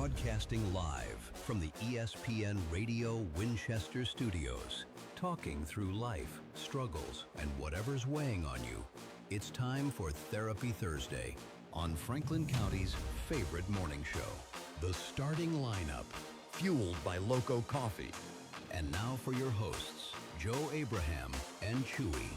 Broadcasting live from the ESPN Radio Winchester studios. Talking through life, struggles, and whatever's weighing on you. It's time for Therapy Thursday on Franklin County's favorite morning show. The starting lineup, fueled by Loco Coffee. And now for your hosts, Joe Abraham and Chewy.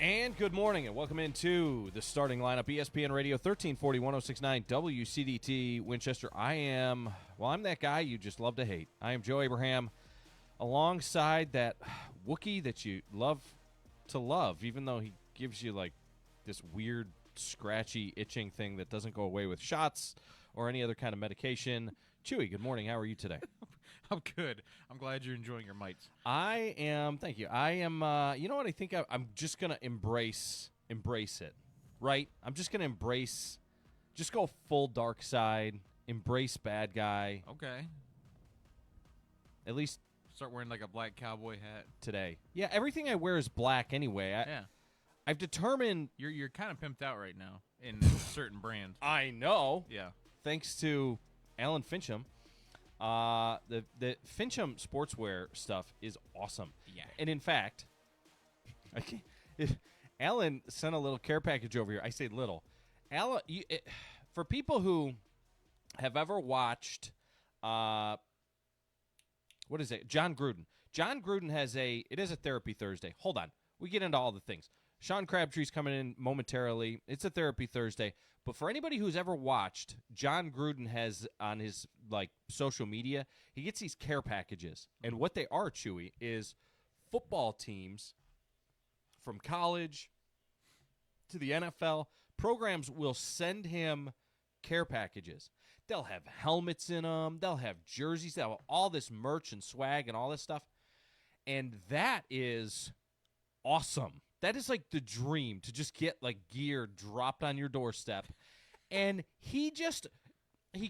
And good morning, and welcome into the starting lineup. ESPN Radio 1340 1069 WCDT Winchester. I'm that guy you just love to hate. I am Joe Abraham, alongside that Wookiee that you love to love, even though he gives you like this weird, scratchy, itching thing that doesn't go away with shots or any other kind of medication. Chewy, good morning. How are you today? I'm good. I'm glad you're enjoying your mites. I am. Thank you. I am. You know what? I think I'm just gonna embrace it. Right? I'm just gonna just go full dark side. Embrace bad guy. Okay. At least start wearing like a black cowboy hat today. Yeah. Everything I wear is black anyway. Yeah. I've determined you're kind of pimped out right now in a certain brand. I know. Yeah. Thanks to Alan Fincham. The Fincham sportswear stuff is awesome. Yeah. And in fact, Alan sent a little care package over here. I say little. Alan, for people who have ever watched, what is it? John Gruden. John Gruden has it is a Therapy Thursday. Hold on. We get into all the things. Sean Crabtree's coming in momentarily. It's a Therapy Thursday. But for anybody who's ever watched, John Gruden has on his social media, he gets these care packages. And what they are, Chewy, is football teams from college to the NFL. Programs will send him care packages. They'll have helmets in them. They'll have jerseys. They'll have all this merch and swag and all this stuff. And that is awesome. That is like the dream, to just get like gear dropped on your doorstep. And he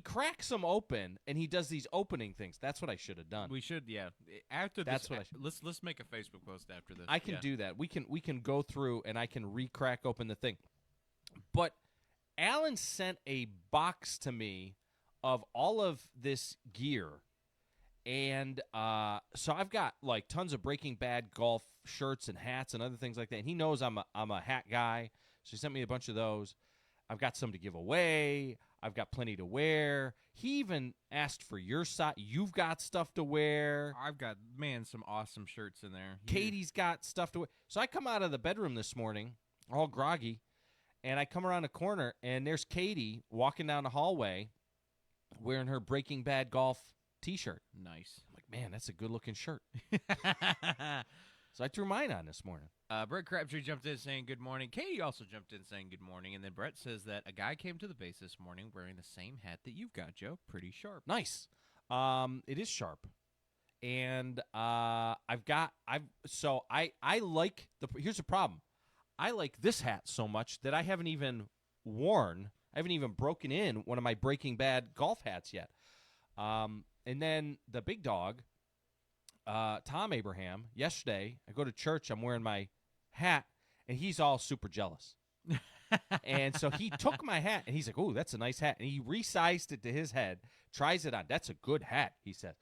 cracks them open and he does these opening things. That's what I should have done. We should, yeah. After that's this, what let's make a Facebook post after this. I can do that. We can go through and I can re-crack open the thing. But Alan sent a box to me of all of this gear. And so I've got like tons of Breaking Bad golf shirts and hats and other things like that. And he knows I'm a hat guy, so he sent me a bunch of those. I've got some to give away. I've got plenty to wear. He even asked for your size. You've got stuff to wear. I've got, some awesome shirts in there. Katie's got stuff to wear. So I come out of the bedroom this morning, all groggy, and I come around the corner, and there's Katie walking down the hallway wearing her Breaking Bad golf T-shirt. Nice. I'm like, man, that's a good-looking shirt. So I threw mine on this morning. Brett Crabtree jumped in saying good morning. Katie also jumped in saying good morning. And then Brett says that a guy came to the base this morning wearing the same hat that you've got, Joe. Pretty sharp. Nice. It is sharp. And I like here's the problem. I like this hat so much that I haven't even broken in one of my Breaking Bad golf hats yet. And then the big dog, Tom Abraham, yesterday, I go to church, I'm wearing my hat, and he's all super jealous. And so he took my hat, and he's like, oh, that's a nice hat. And he resized it to his head, tries it on. That's a good hat, he says.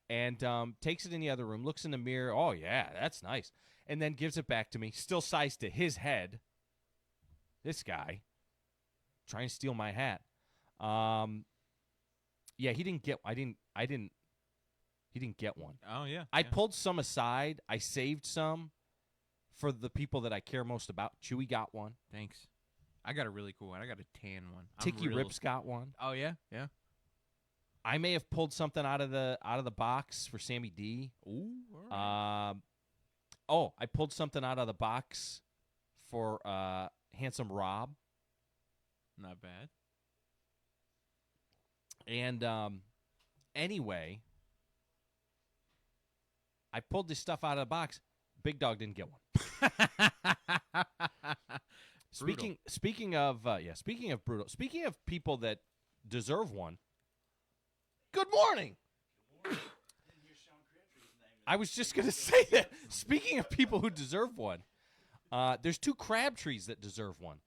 And takes it in the other room, looks in the mirror. Oh, yeah, that's nice. And then gives it back to me, still sized to his head. This guy, trying to steal my hat. Yeah, he didn't get. He didn't get one. Oh yeah. I pulled some aside. I saved some for the people that I care most about. Chewy got one. Thanks. I got a really cool one. I got a tan one. Tiki Rips got one. Oh yeah, yeah. I may have pulled something out of the box for Sammy D. Ooh. All right. I pulled something out of the box for Handsome Rob. Not bad. And anyway, I pulled this stuff out of the box. Big dog didn't get one. Speaking of brutal. Speaking of people that deserve one, Good morning. I was just going to say that. Speaking of people who deserve one, there's 2 Crabtrees that deserve one.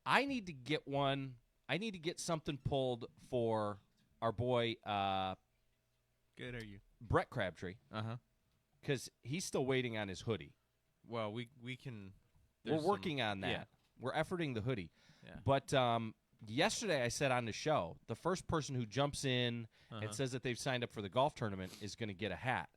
I need to get one. I need to get something pulled for our boy Good, are you? Brett Crabtree Uh-huh. because he's still waiting on his hoodie. Well, we can. We're working on that. Yeah. We're efforting the hoodie. Yeah. But yesterday I said on the show, the first person who jumps in and says that they've signed up for the golf tournament is going to get a hat.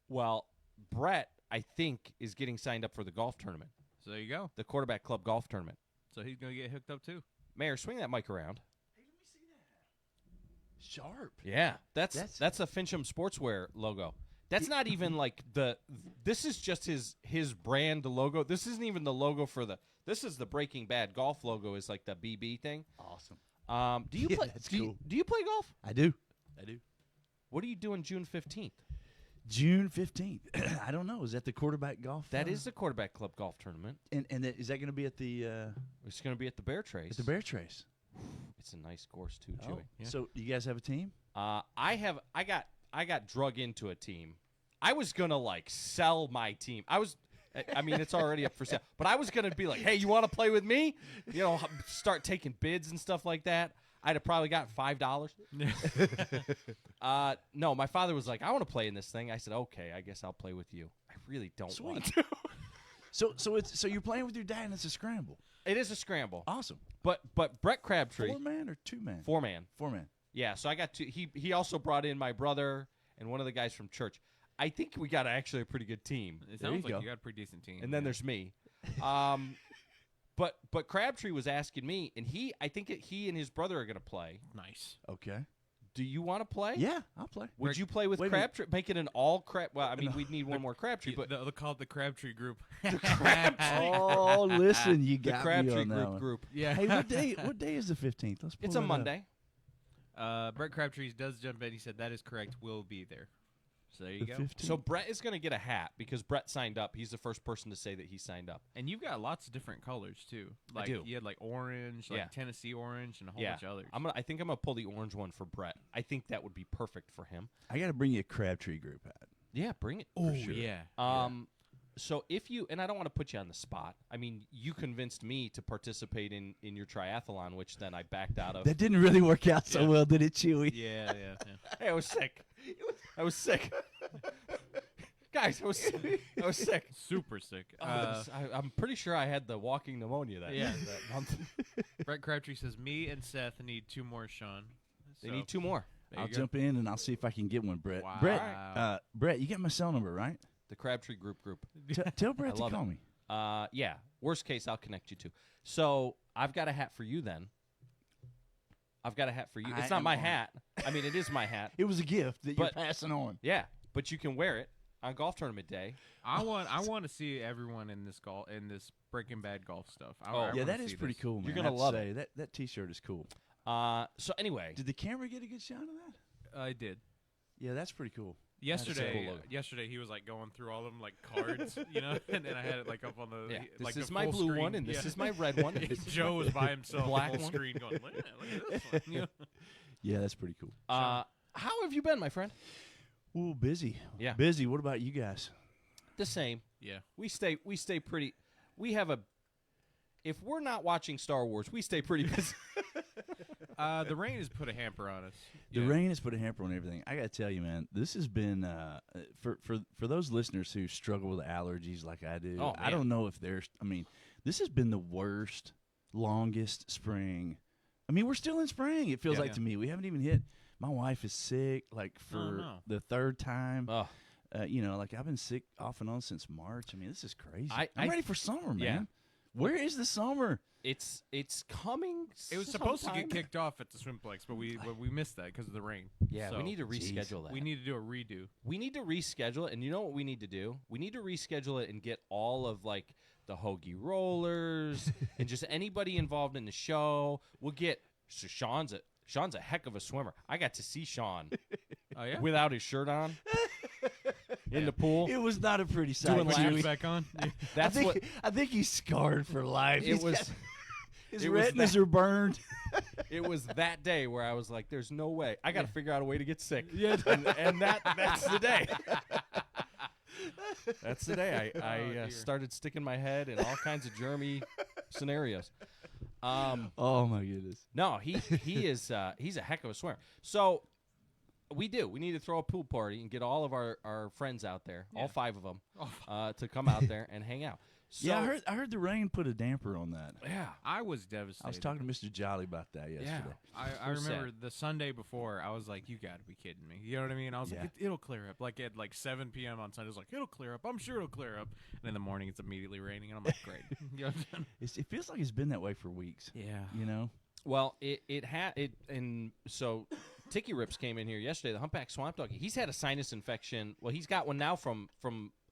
Well, Brett, I think, is getting signed up for the golf tournament, So there you go. the Quarterback Club golf tournament. So he's going to get hooked up too. Mayor, swing that mic around. Sharp. Yeah, that's a Fincham Sportswear logo. That's not even like this is just his brand logo. This isn't even the logo for this is the Breaking Bad golf logo is like the BB thing. Awesome. Do you Yeah, play that's do, cool. do you play golf? I do. What are you doing June 15th? June 15th. I don't know. Is that the quarterback golf? That is the Quarterback Club golf tournament. And is that going to be at the It's going to be at the Bear Trace. Bear Trace? It's a nice course too, Oh, Chewy. Yeah. so do you guys have a team? I got drug into a team. I was gonna like sell my team. I mean, it's already up for sale. But I was gonna be like, hey, you want to play with me? You know, start taking bids and stuff like that. I'd have probably got $5. No, my father was like, I want to play in this thing. I said, okay, I guess I'll play with you. I really don't want to. So you're playing with your dad and it's a scramble. It is a scramble. Awesome. But Brett Crabtree, 4-man or 2-man? 4-man. 4-man. Yeah, so I got two. He also brought in my brother and one of the guys from church. I think we got actually a pretty good team. It There sounds you like go. you got a pretty decent team. And then there's me. But Crabtree was asking me, and I think he and his brother are going to play. nice. Okay. Do you want to play? Yeah, I'll play. Would you play with wait a minute. Crabtree? Make it an all Crab. Well, I mean, we'd need one more Crabtree, but they'll call it the Crabtree group. Oh, listen, you the got me Crabtree on that one. group. Yeah. Hey, what day is the 15th? Let's pull It's a that up. Monday. Brett Crabtree does jump in. He said that is correct. We'll be there. So there you The go. 15th. So Brett is going to get a hat because Brett signed up. He's the first person to say that he signed up. And you've got lots of different colors too. Like do. you had like orange, like Yeah. Tennessee orange, and a whole Yeah, bunch of others. I think I'm gonna pull the orange one for Brett. I think that would be perfect for him. I got to bring you a Crabtree group hat. Yeah, bring it. oh sure. yeah. So if you, and I don't want to put you on the spot. I mean, you convinced me to participate in your triathlon, which then I backed out of. That didn't really work out so Yeah. well, did it, Chewy? yeah. Hey, I was sick. I was sick. Guys, I was sick. Super sick. I'm pretty sure I had the walking pneumonia that month. Brett Crabtree says me and Seth need 2 more, Sean. They So, need 2 more. there I'll you go. jump in and I'll see if I can get one, Brett. Wow. Brett, you got my cell number, right? The Crabtree group. Tell Brett to love call it. me. Yeah. Worst case, I'll connect you to. So I've got a hat for you then. It's I not am my on. hat. I mean, it is my hat. It was a gift that you're But- passing on. Yeah, but you can wear it on golf tournament day. I want to see everyone in this Breaking Bad golf stuff. I Oh. wanna Yeah, that is see pretty this. cool, man. You're gonna I have to love say, that T-shirt is cool. So anyway, Did the camera get a good shot of that? I did. Yeah, that's pretty cool. Yesterday, cool logo. yesterday he was like going through all of them like cards, and then I had it like up on the yeah, like this is the my full blue screen. one, and this Yeah. is my red one. Joe was by himself, Black full one. screen, going, look at this one. You know? Yeah, that's pretty cool. How have you been, my friend? Ooh, busy. Yeah. Busy. What about you guys? The same. Yeah. We stay pretty. We have a. If we're not watching Star Wars, we stay pretty busy. The rain has put a hamper on us. The Yeah. rain has put a hamper on everything. I got to tell you, man, this has been for those listeners who struggle with allergies like I do. Oh, I man. don't know if there's. I mean, this has been the worst, longest spring. I mean, we're still in spring. It feels Yeah. like to me. We haven't even hit. My wife is sick, like for no. the 3rd time. Oh, Like I've been sick off and on since March. I mean, this is crazy. I- I'm ready for summer, man. Yeah. Where is the summer? it's coming. It was supposed to sometime. get kicked off at the Swimplex, but we missed that because of the rain. Yeah, So we need to reschedule that. We need to do a redo. We need to reschedule it, and you know what we need to do? We need to reschedule it and get all of like the hoagie rollers and just anybody involved in the show. We'll get Sean's a heck of a swimmer. I got to see Sean Oh yeah. without his shirt on in the pool. It was not a pretty sight. Doing Put laps. yours back on. That's what I think he's scarred for life. it was. His retinas are burned. It was that day where I was like, "There's no way. I got to figure out a way to get sick." Yeah, and that's the day. That's the day I started sticking my head in all kinds of germy scenarios. Oh my goodness! No, he's a heck of a swimmer. So we need to throw a pool party and get all of our friends out there, all 5 of them, to come out there and hang out. So, yeah, I heard the rain put a damper on that. Yeah, I was devastated. I was talking to Mr. Jolly about that yesterday. I remember the Sunday before, I was like, you got to be kidding me. You know what I mean? I was like, it'll clear up. Like at 7 p.m. on Sunday, I was like, it'll clear up. I'm sure it'll clear up. And in the morning, it's immediately raining. And I'm like, great. You know what I'm saying? It feels like it's been that way for weeks. Yeah. You know? Well, and so Tiki Rips came in here yesterday, the humpback swamp dog. He's had a sinus infection. Well, he's got one now from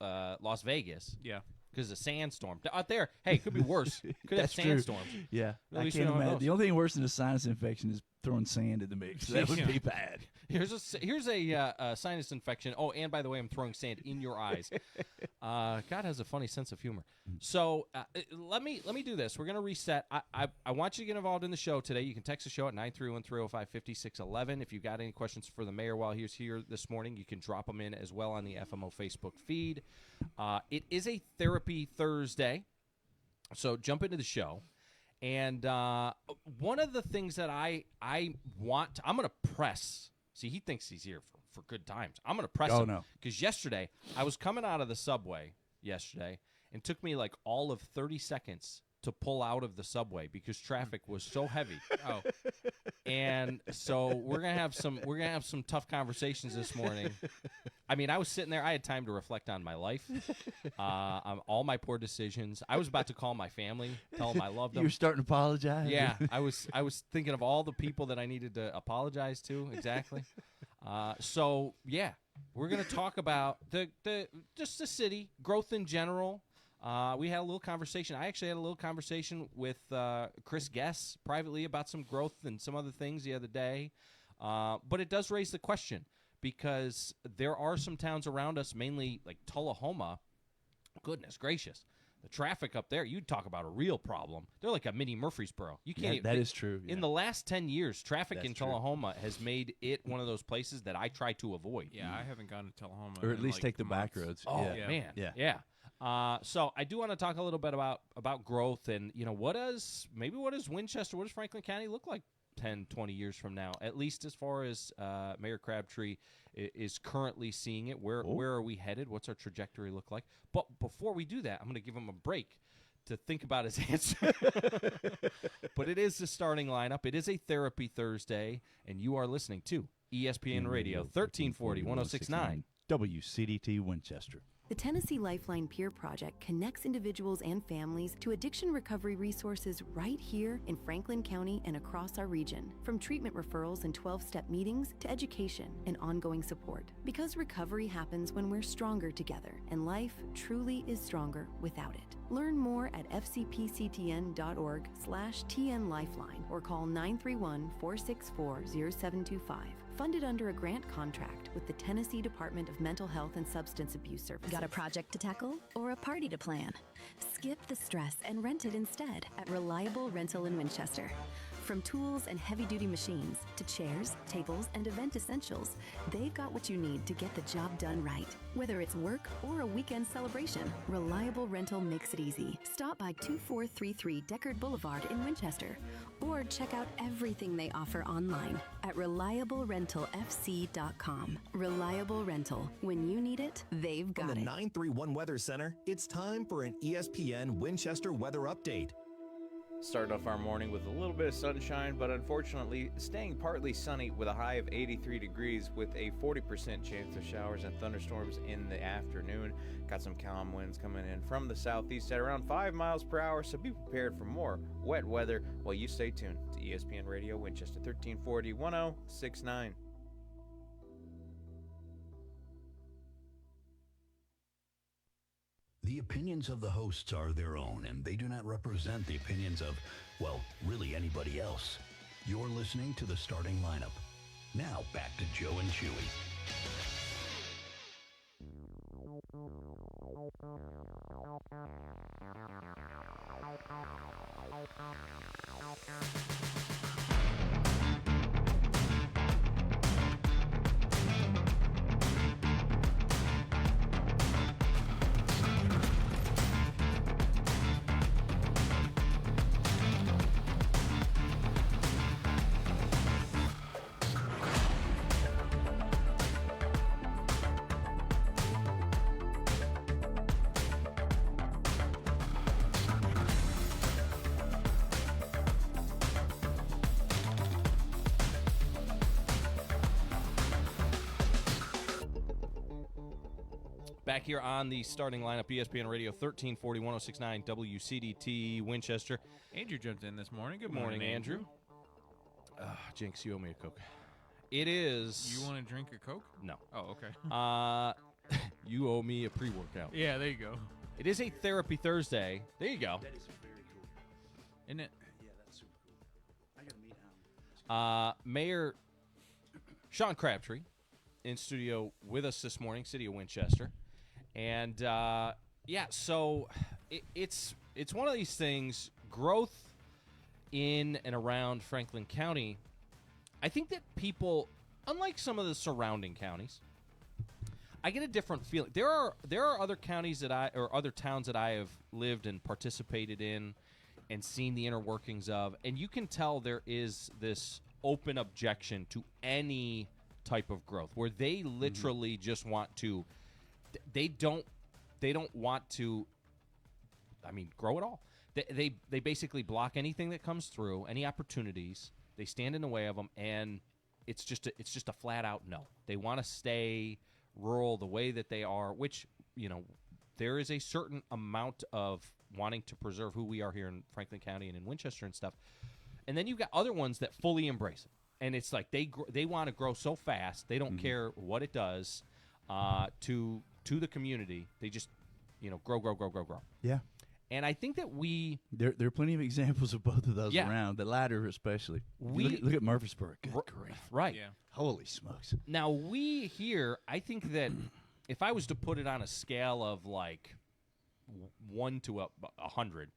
Las Vegas. Yeah. Because of a sandstorm. Out there, hey, it could be worse. Could have That's true. sandstorms. Yeah. At I least can't we know how it imagine. goes. The only thing worse than a sinus infection is throwing sand in the mix. That would be bad. Here's a sinus infection. Oh, and by the way, I'm throwing sand in your eyes. God has a funny sense of humor. So let me do this. We're gonna reset. I want you to get involved in the show today. You can text the show at 931-305-5611. If you've got any questions for the mayor while he's here this morning, you can drop them in as well on the FMO Facebook feed. It is a Therapy Thursday, so jump into the show. And one of the things that I'm going to press. See, he thinks he's here for good times. I'm going to press him. No. Because yesterday, I was coming out of the subway yesterday, and it took me like all of 30 seconds to pull out of the subway because traffic was so heavy. And so we're gonna have some tough conversations this morning. I mean, I was sitting there. I had time to reflect on my life, on all my poor decisions. I was about to call my family, tell them I loved them. You were starting to apologize? Yeah, I was thinking of all the people that I needed to apologize to. Exactly. So yeah, we're gonna talk about the city growth in general. We had a little conversation. I actually had a little conversation with Chris Guess privately about some growth and some other things the other day. But it does raise the question because there are some towns around us, mainly like Tullahoma. Goodness gracious. The traffic up there, you'd talk about a real problem. They're like a mini Murfreesboro. You can't that is true. Yeah. In the last 10 years, traffic in Tullahoma has made it one of those places that I try to avoid. Yeah, I haven't gone to Tullahoma. Or at least like take the back months. roads. Oh, yeah. man. Yeah. So I do want to talk a little bit about growth and, what does Winchester, what does Franklin County look like 10, 20 years from now, at least as far as Mayor Crabtree is currently seeing it. Where are we headed? What's our trajectory look like? But before we do that, I'm going to give him a break to think about his answer. But it is the starting lineup. It is a Therapy Thursday, and you are listening to ESPN Radio 1340 1069 WCDT Winchester. The Tennessee Lifeline Peer Project connects individuals and families to addiction recovery resources right here in Franklin County and across our region. From treatment referrals and 12-step meetings to education and ongoing support. Because recovery happens when we're stronger together, and life truly is stronger without it. Learn more at fcpctn.org/TNLifeline or call 931-464-0725. Funded under a grant contract with the Tennessee Department of Mental Health and Substance Abuse Services. Got a project to tackle or a party to plan? Skip the stress and rent it instead at Reliable Rental in Winchester. From tools and heavy-duty machines to chairs, tables, and event essentials, they've got what you need to get the job done right. Whether it's work or a weekend celebration, Reliable Rental makes it easy. Stop by 2433 Deckard Boulevard in Winchester or check out everything they offer online at ReliableRentalFC.com. Reliable Rental. When you need it, they've got From the it. 931 Weather Center, it's time for an ESPN Winchester weather update. Started off our morning with a little bit of sunshine, but unfortunately staying partly sunny with a high of 83 degrees with a 40% chance of showers and thunderstorms in the afternoon. Got some calm winds coming in from the southeast at around 5 miles per hour, so be prepared for more wet weather while you stay tuned to ESPN Radio Winchester 1340 1069. The opinions of the hosts are their own, and they do not represent the opinions of, well, really anybody else. You're listening to the starting lineup. Now back to Joe and Chewy. Back here on the starting lineup, ESPN Radio 1340, 1069 WCDT Winchester. Andrew jumped in this morning. Good Morning, Andrew. Jinx, you owe me a Coke. It is... You want to drink a Coke? No. Oh, okay. You owe me a pre-workout. Yeah, there you go. It is a Therapy Thursday. There you go. That is very cool. Isn't it? Yeah, that's super cool. I got to meet him. Mayor Sean Crabtree in studio with us this morning, City of Winchester. And, so it's one of these things, growth in and around Franklin County. I think that people, unlike some of the surrounding counties, I get a different feeling. There are other counties or other towns that I have lived and participated in and seen the inner workings of, and you can tell there is this open objection to any type of growth where they literally just want to. They don't want to. Grow at all. They basically block anything that comes through, any opportunities. They stand in the way of them, and it's just a flat out no. They want to stay rural the way that they are, which, there is a certain amount of wanting to preserve who we are here in Franklin County and in Winchester and stuff. And then you've got other ones that fully embrace it. And it's like they want to grow so fast, they don't care what it does to the community. They just, grow. Yeah. And I think that there are plenty of examples of both of those around, the latter especially. Look at Murfreesboro. Good grief. Right. Yeah. Holy smokes. Now, we here, I think that if I was to put it on a scale of like 1 to 100,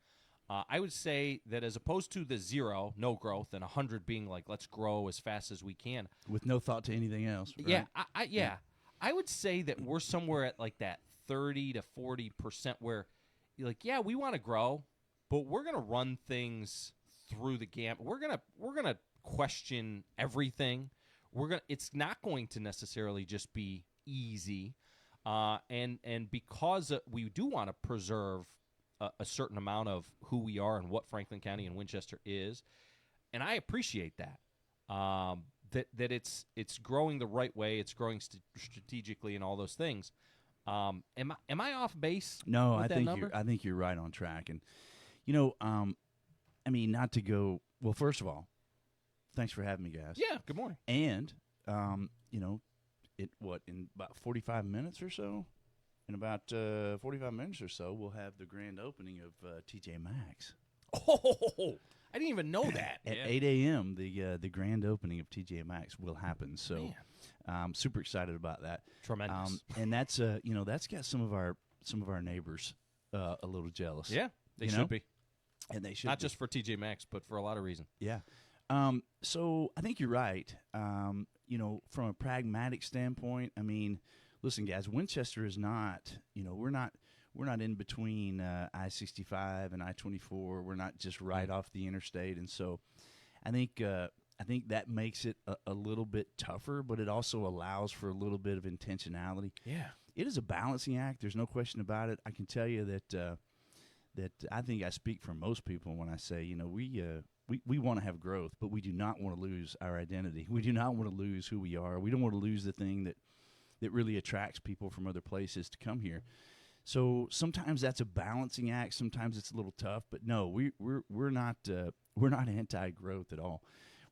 I would say that as opposed to the 0, no growth, and 100 being like, let's grow as fast as we can. With no thought to anything else. Right? Yeah. I would say that we're somewhere at like that 30 to 40% where you're like, yeah, we want to grow, but we're going to run things through the gamut. We're going to question everything. It's not going to necessarily just be easy. And because we do want to preserve a certain amount of who we are and what Franklin County and Winchester is, and I appreciate that. That it's growing the right way, it's growing strategically, and all those things. Am I off base? No, with I think you're right on track. And not to go. Well, first of all, thanks for having me, guys. Yeah, good morning. And in about 45 minutes or so. In about 45 minutes or so, we'll have the grand opening of TJ Maxx. Oh, I didn't even know that. At 8 a.m., the grand opening of TJ Maxx will happen. So, super excited about that. Tremendous. And that's that's got some of our neighbors a little jealous. Yeah, they should be. And they should not be. Just for TJ Maxx, but for a lot of reasons. Yeah. So I think you're right. From a pragmatic standpoint, listen, guys, Winchester is not, we're not in between I-65 and I-24. We're not just right off the interstate. And so I think that makes it a little bit tougher, but it also allows for a little bit of intentionality. Yeah. It is a balancing act. There's no question about it. I can tell you that I think I speak for most people when I say, we want to have growth, but we do not want to lose our identity. We do not want to lose who we are. We don't want to lose the thing that really attracts people from other places to come here. So sometimes that's a balancing act. Sometimes it's a little tough, but no, we're not anti-growth at all.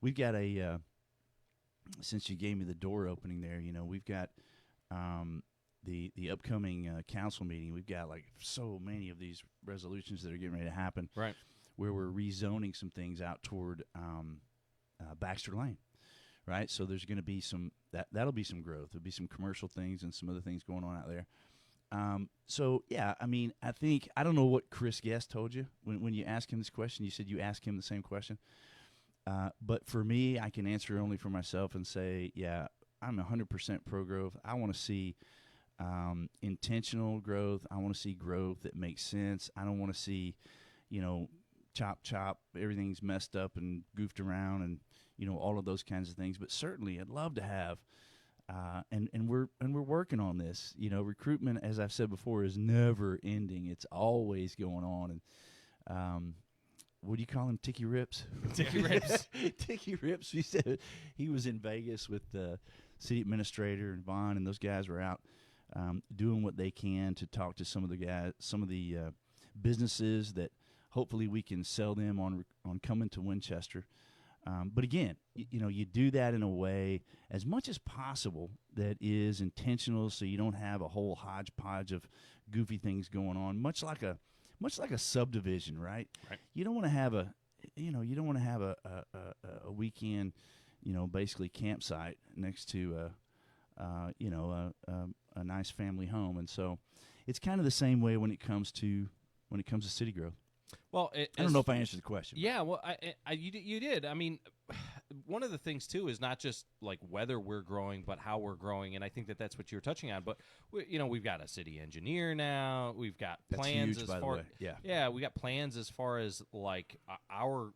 We've got since you gave me the door opening there, we've got the upcoming council meeting. We've got like so many of these resolutions that are getting ready to happen. Right. Where we're rezoning some things out toward Baxter Lane. Right, so there's going to be that'll be some growth. There'll be some commercial things and some other things going on out there. I think I don't know what Chris Guest told you when you asked him this question. You said you asked him the same question, but for me, I can answer only for myself and say, yeah, I'm 100% pro growth. I want to see intentional growth. I want to see growth that makes sense. I don't want to see, chop, everything's messed up and goofed around and. All of those kinds of things. But certainly I'd love to have, and we're working on this. Recruitment, as I've said before, is never ending. It's always going on. And what do you call him? Ticky Rips? Ticky Rips. Ticky Rips. He said he was in Vegas with the city administrator and Vaughn, and those guys were out doing what they can to talk to some of the guys, some of the businesses that hopefully we can sell them on coming to Winchester. But again, you do that in a way as much as possible that is intentional, so you don't have a whole hodgepodge of goofy things going on. Much like a subdivision, right? Right. You don't want to have a weekend, basically campsite next to a nice family home, and so it's kind of the same way when it comes to city growth. Well, I don't know if I answered the question. Yeah, well, you did. I mean, one of the things too is not just like whether we're growing, but how we're growing, and I think that's what you were touching on. But we've got a city engineer now. We've got plans huge, as by the far, way. yeah, we got plans as far as like our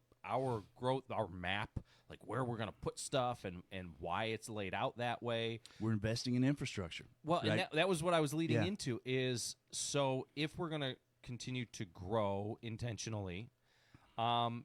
growth, our map, like where we're going to put stuff and why it's laid out that way. We're investing in infrastructure. Well, right? and that was what I was leading Yeah. into is, so if we're going to continue to grow intentionally, some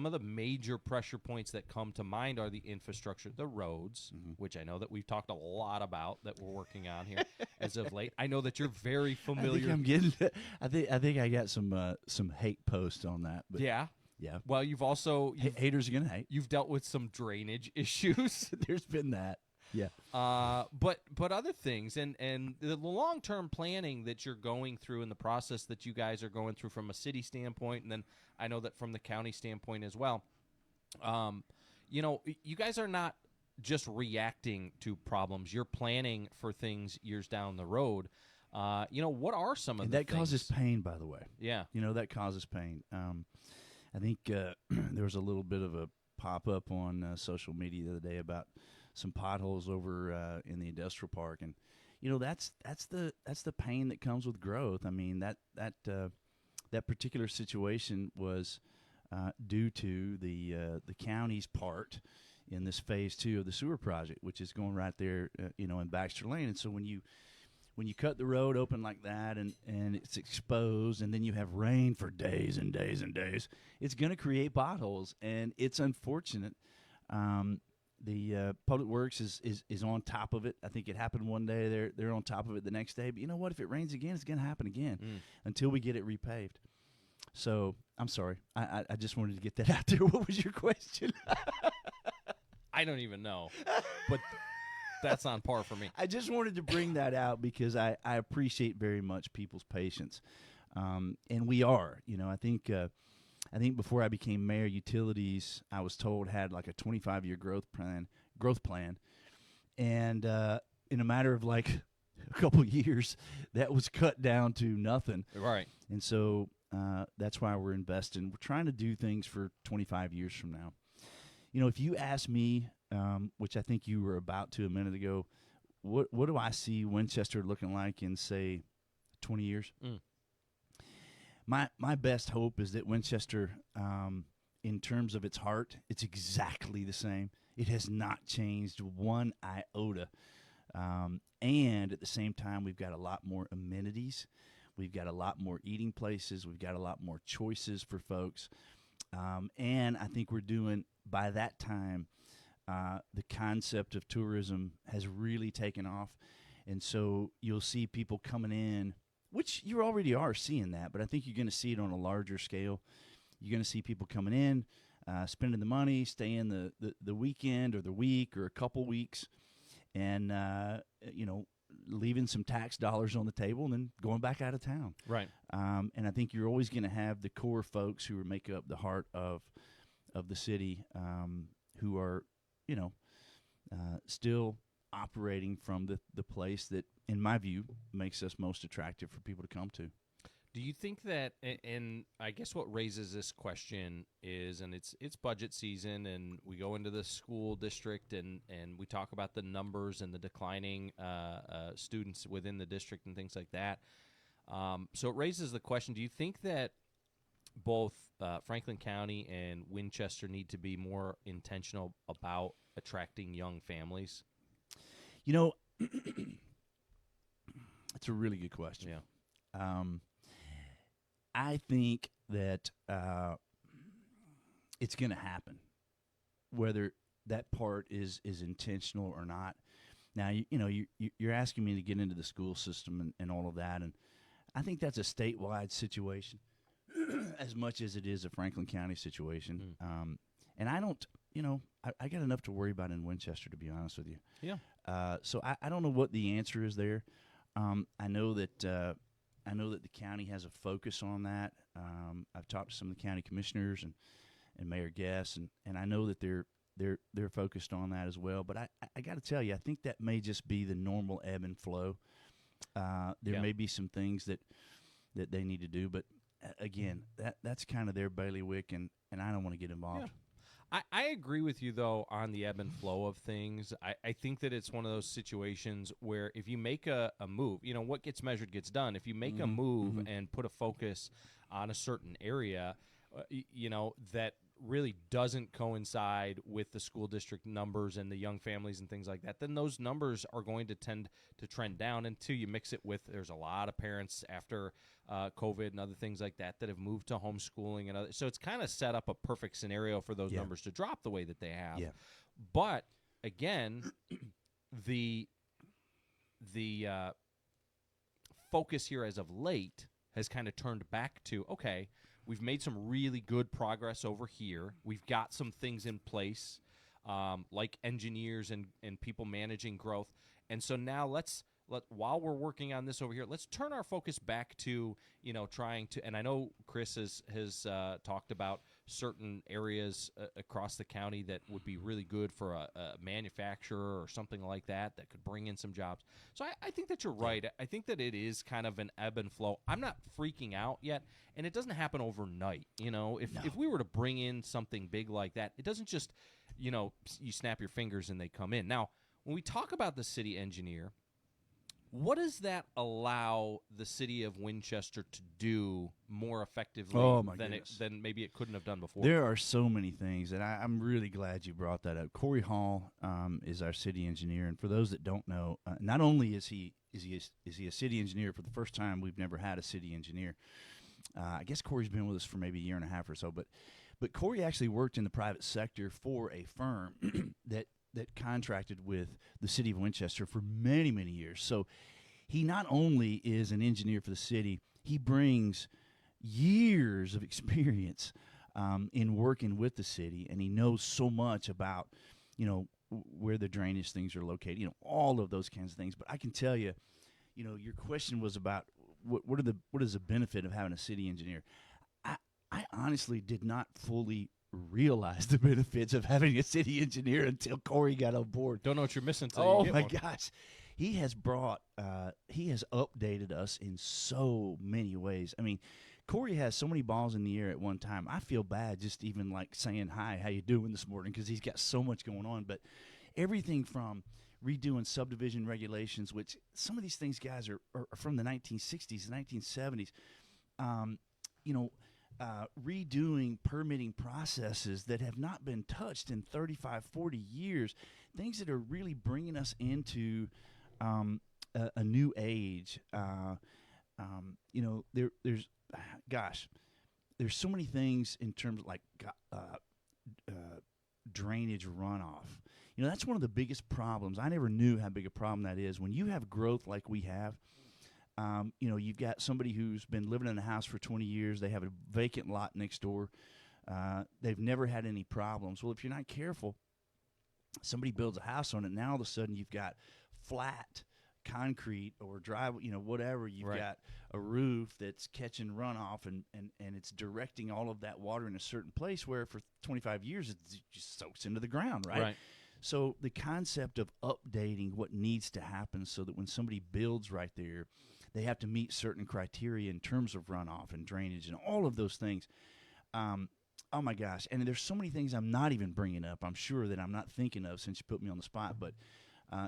of the major pressure points that come to mind are the infrastructure, the roads, which I know that we've talked a lot about that we're working on here as of late. I know that you're very familiar. I think I'm getting. I think I got some hate posts on that. But Yeah. yeah. Well, you've Haters are gonna hate. you've dealt with some drainage issues. There's been that. Yeah. But other things and the long-term planning that you're going through and the process that you guys are going through from a city standpoint, and then I know that from the county standpoint as well. You guys are not just reacting to problems. You're planning for things years down the road. What are some of And the that things? causes pain, by the way. Yeah. That causes pain. I think there was a little bit of a pop-up on social media the other day about some potholes over in the industrial park, and that's the pain that comes with growth. I mean, that particular situation was due to the county's part in this phase 2 of the sewer project, which is going right there, in Baxter Lane. And so when you cut the road open like that and it's exposed, and then you have rain for days and days and days, it's going to create potholes, and it's unfortunate. The Public Works is on top of it. I think it happened one day. They're on top of it the next day. But you know what? If it rains again, it's going to happen again until we get it repaved. So I'm sorry. I just wanted to get that out there. What was your question? I don't even know, but that's on par for me. I just wanted to bring that out because I appreciate very much people's patience, and we are. I think before I became mayor, utilities, I was told, had like a 25-year growth plan, and in a matter of like a couple years, that was cut down to nothing. Right. And so that's why we're investing. We're trying to do things for 25 years from now. If you ask me, which I think you were about to a minute ago, what do I see Winchester looking like in, say, 20 years? My best hope is that Winchester, in terms of its heart, it's exactly the same. It has not changed one iota. And at the same time, we've got a lot more amenities. We've got a lot more eating places. We've got a lot more choices for folks. And I think we're doing, by that time, the concept of tourism has really taken off. And so you'll see people coming in, which you already are seeing that, but I think you're going to see it on a larger scale. You're going to see people coming in, spending the money, staying the weekend or the week or a couple weeks, and leaving some tax dollars on the table and then going back out of town. Right. And I think you're always going to have the core folks who make up the heart of the city, who are still operating from the place that, in my view, makes us most attractive for people to come to. Do you think that, and I guess what raises this question is, and it's budget season, and we go into the school district, and we talk about the numbers and the declining students within the district and things like that. So it raises the question, do you think that both Franklin County and Winchester need to be more intentional about attracting young families? It's a really good question. Yeah. I think that it's going to happen, whether that part is intentional or not. Now, you're asking me to get into the school system and all of that, and I think that's a statewide situation as much as it is a Franklin County situation. And I don't, I got enough to worry about in Winchester, to be honest with you. Yeah. So I don't know what the answer is there. I know that the county has a focus on that. I've talked to some of the county commissioners and Mayor Guess, and I know that they're focused on that as well. But I got to tell you, I think that may just be the normal ebb and flow. There may be some things that they need to do, but again, that's kind of their bailiwick, and I don't want to get involved. Yeah. I agree with you, though, on the ebb and flow of things. I think that it's one of those situations where if you make a move, what gets measured gets done. If you make a move and put a focus on a certain area, that really doesn't coincide with the school district numbers and the young families and things like that, then those numbers are going to tend to trend down until you mix it with there's a lot of parents after COVID and other things like that have moved to homeschooling and other. So it's kind of set up a perfect scenario for those numbers to drop the way that they have. Yeah. But again, the focus here as of late has kind of turned back to, okay, we've made some really good progress over here. We've got some things in place, like engineers and people managing growth. And so now while we're working on this over here, let's turn our focus back to, trying to, and I know Chris has talked about certain areas across the county that would be really good for a manufacturer or something like that could bring in some jobs. So I think that you're right. I think that it is kind of an ebb and flow. I'm not freaking out yet, and it doesn't happen overnight. If we were to bring in something big like that, it doesn't just, you snap your fingers and they come in. Now, when we talk about the city engineer, what does that allow the city of Winchester to do more effectively than maybe it couldn't have done before? There are so many things, and I'm really glad you brought that up. Corey Hall is our city engineer, and for those that don't know, not only is he a city engineer for the first time, we've never had a city engineer. I guess Corey's been with us for maybe a year and a half or so, but Corey actually worked in the private sector for a firm that contracted with the city of Winchester for many, many years. So he not only is an engineer for the city, he brings years of experience in working with the city, and he knows so much about, where the drainage things are located, all of those kinds of things. But I can tell you, your question was about what is the benefit of having a city engineer? I honestly did not fully realize the benefits of having a city engineer until Corey got on board. Don't know what you're missing until you get one. Oh, my gosh. He has updated us in so many ways. I mean, Corey has so many balls in the air at one time. I feel bad just even like saying, hi, how you doing this morning? Because he's got so much going on. But everything from redoing subdivision regulations, which some of these things, guys, are from the 1960s, 1970s. Redoing permitting processes that have not been touched in 35, 40 years, things that are really bringing us into a new age. There's so many things in terms of like drainage runoff. That's one of the biggest problems. I never knew how big a problem that is. When you have growth like we have, you've got somebody who's been living in a house for 20 years. They have a vacant lot next door. They've never had any problems. Well, if you're not careful, somebody builds a house on it. Now all of a sudden you've got flat concrete or driveway, whatever. You've got a roof that's catching runoff and it's directing all of that water in a certain place where for 25 years it just soaks into the ground, right? So the concept of updating what needs to happen so that when somebody builds right there, they have to meet certain criteria in terms of runoff and drainage and all of those things. Oh, my gosh. And there's so many things I'm not even bringing up, I'm sure, that I'm not thinking of since you put me on the spot. But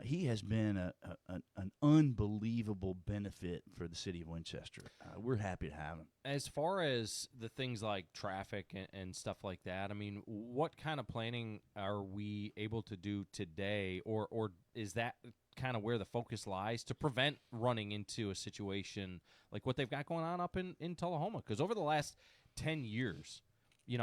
he has been an unbelievable benefit for the city of Winchester. We're happy to have him. As far as the things like traffic and stuff like that, I mean, what kind of planning are we able to do today, or is that kind of where the focus lies to prevent running into a situation like what they've got going on up in Tullahoma? Because over the last 10 years,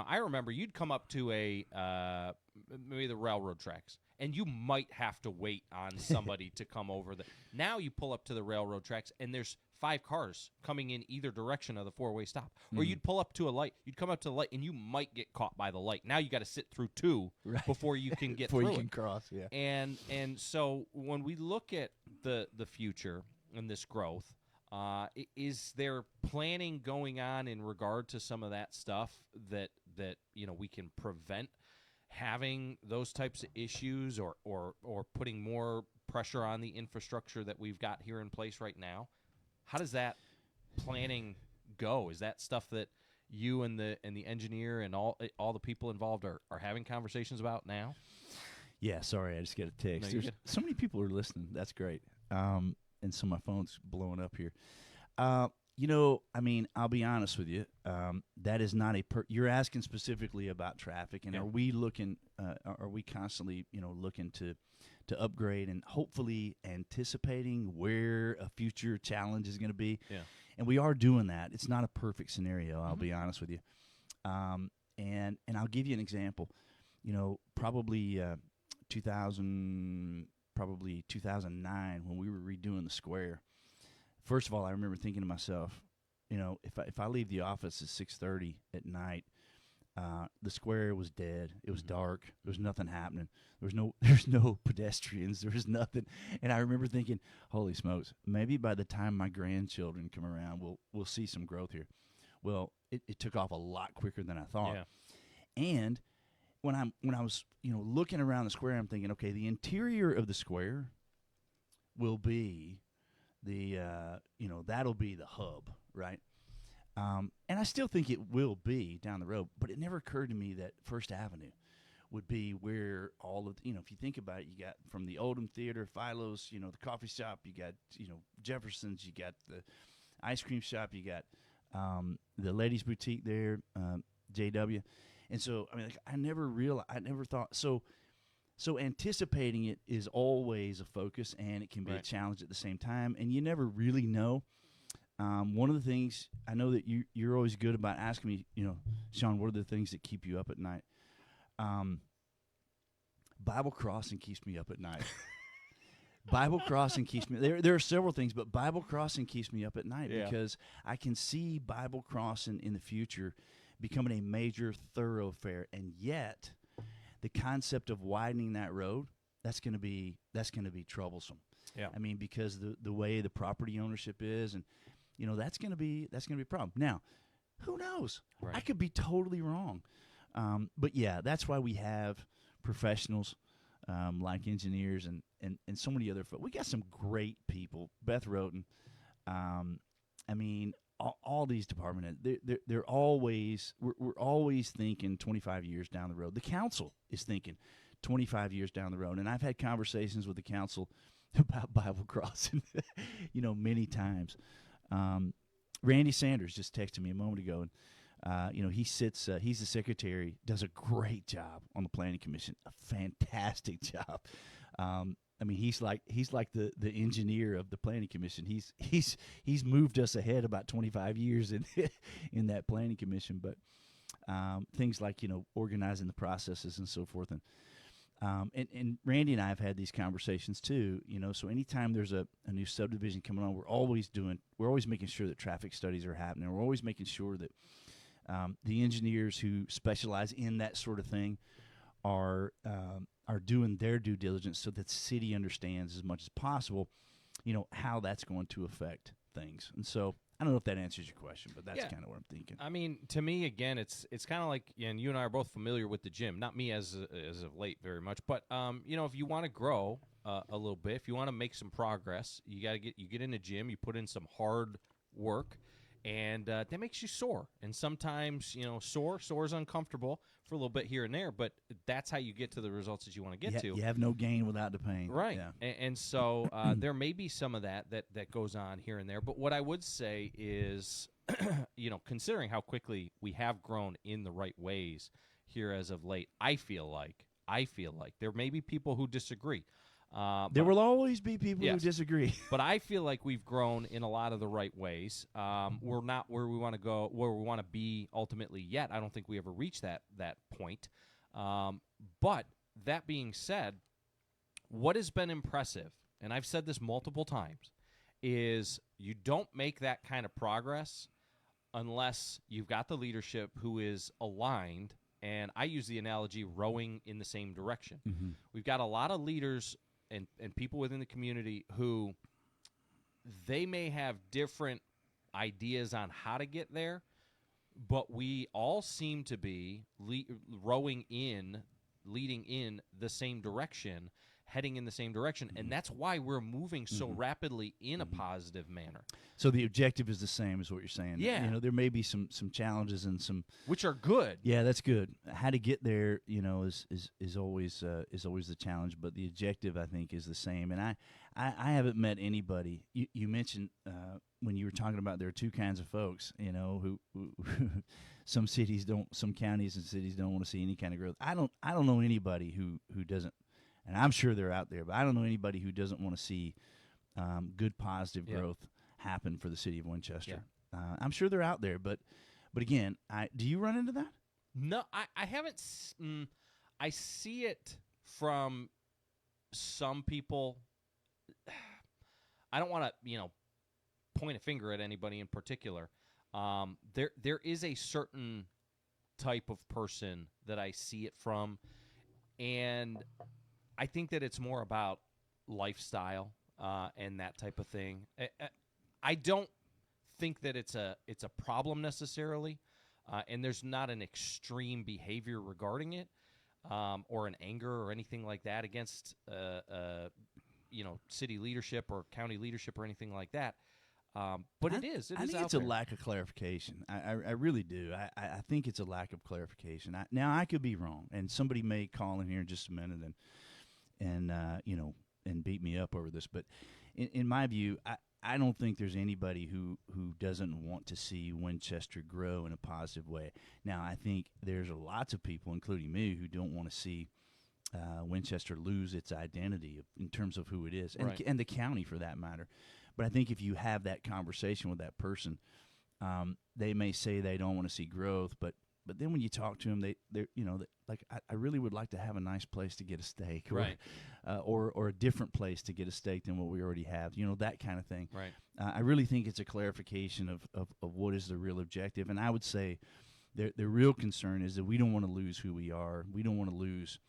I remember you'd come up to maybe the railroad tracks, and you might have to wait on somebody to come over. Now you pull up to the railroad tracks, and there's 5 cars coming in either direction of the 4-way stop. Or you'd pull up to a light. You'd come up to the light, and you might get caught by the light. Now you got to sit through 2 before you can get before through you can it. cross. Yeah. And so when we look at the future and this growth, is there planning going on in regard to some of that stuff that we can prevent having those types of issues, or putting more pressure on the infrastructure that we've got here in place right now? How does that planning go? Is that stuff that you and the engineer and all the people involved are having conversations about now? Yeah, sorry, I just got a text. No, you're There's good. so many people are listening. That's great. And so my phone's blowing up here. I'll be honest with you. That is not you're asking specifically about traffic, and Yeah. are we looking? Are we constantly, looking to upgrade and hopefully anticipating where a future challenge is going to be? Yeah. And we are doing that. It's not a perfect scenario. I'll be honest with you. And I'll give you an example. Probably 2009 when we were redoing the square. First of all, I remember thinking to myself, if I leave the office at 6:30 at night, the square was dead. It was dark. There was nothing happening. There's no pedestrians. There was nothing. And I remember thinking, holy smokes, maybe by the time my grandchildren come around, we'll see some growth here. Well, it took off a lot quicker than I thought. Yeah. And when I was looking around the square, I'm thinking, okay, the interior of the square will be that'll be the hub, right? And I still think it will be down the road, but it never occurred to me that First Avenue would be where all of if you think about it, you got from the Oldham Theater, Philo's, the coffee shop, you got Jefferson's, you got the ice cream shop, you got the ladies' boutique there, JW, and so I never thought so. So anticipating it is always a focus, and it can be a challenge at the same time, and you never really know. One of the things I know that you're always good about asking me, Sean, what are the things that keep you up at night? Bible crossing keeps me up at night. Bible crossing keeps me. There are several things, but Bible crossing keeps me up at night because I can see Bible crossing in the future becoming a major thoroughfare, and yet the concept of widening that road, that's going to be troublesome. Yeah. I mean, because the way the property ownership is, and that's going to be a problem. Now, who knows? Right. I could be totally wrong. But yeah, that's why we have professionals like engineers and so many other folks. We got some great people. Beth Roten. All these department heads, they're always we're always thinking 25 years down the road. The council is thinking 25 years down the road, and I've had conversations with the council about Bible crossing, many times. Randy Sanders just texted me a moment ago, and he sits. He's the secretary, does a great job on the planning commission, a fantastic job. He's like the engineer of the planning commission. He's moved us ahead about 25 years in that planning commission. But things like organizing the processes and so forth, and Randy and I have had these conversations too. So anytime there's a new subdivision coming on, we're always making sure that traffic studies are happening. We're always making sure that the engineers who specialize in that sort of thing are doing their due diligence so that the city understands as much as possible, how that's going to affect things. And so I don't know if that answers your question, but that's kind of what I'm thinking. I mean, to me, again, it's kind of like, and you and I are both familiar with the gym. Not me as of late very much, but if you want to grow a little bit, if you want to make some progress, you get in the gym, you put in some hard work, and that makes you sore. And sometimes, sore is uncomfortable for a little bit here and there, but that's how you get to the results that you want to get to. You have no gain without the pain. Right. Yeah. And so there may be some of that goes on here and there. But what I would say is, considering how quickly we have grown in the right ways here as of late, I feel like there may be people who disagree. There will always be people who disagree. But I feel like we've grown in a lot of the right ways. We're not where we want to go, where we want to be ultimately yet. I don't think we ever reached that point. But that being said, what has been impressive, and I've said this multiple times, is you don't make that kind of progress unless you've got the leadership who is aligned, and I use the analogy rowing in the same direction. We've got a lot of leaders and people within the community who they may have different ideas on how to get there, but we all seem to be leading in the same direction, heading in the same direction, and that's why we're moving so rapidly in a positive manner. So the objective is the same, is what you're saying. Yeah. There may be some challenges and some, Which are good. yeah, that's good. How to get there, is always the challenge, but the objective, I think, is the same. And I haven't met anybody. You mentioned when you were talking about there are two kinds of folks, who some counties and cities don't want to see any kind of growth. I don't know anybody who doesn't, and I'm sure they're out there, but I don't know anybody who doesn't want to see good positive growth happen for the city of Winchester. I'm sure they're out there, but again, do you run into that? No, I haven't. I see it from some people. I don't want to, point a finger at anybody in particular. There is a certain type of person that I see it from, and I think that it's more about lifestyle and that type of thing. I don't think that it's a problem necessarily, and there's not an extreme behavior regarding it, or an anger or anything like that against city leadership or county leadership or anything like that. But it is. I think out it's there. a lack of clarification. I really do. I think it's a lack of clarification. Now I could be wrong, and somebody may call in here in just a minute and beat me up over this. But in my view, I don't think there's anybody who doesn't want to see Winchester grow in a positive way. Now I think there's lots of people, including me, who don't want to see Winchester lose its identity in terms of who it is, and the county for that matter. But I think if you have that conversation with that person, they may say they don't want to see growth, but then when you talk to them, they're like, I really would like to have a nice place to get a steak, right? Or a different place to get a steak than what we already have, that kind of thing. Right. I really think it's a clarification of what is the real objective, and I would say the real concern is that we don't want to lose who we are. We don't want to lose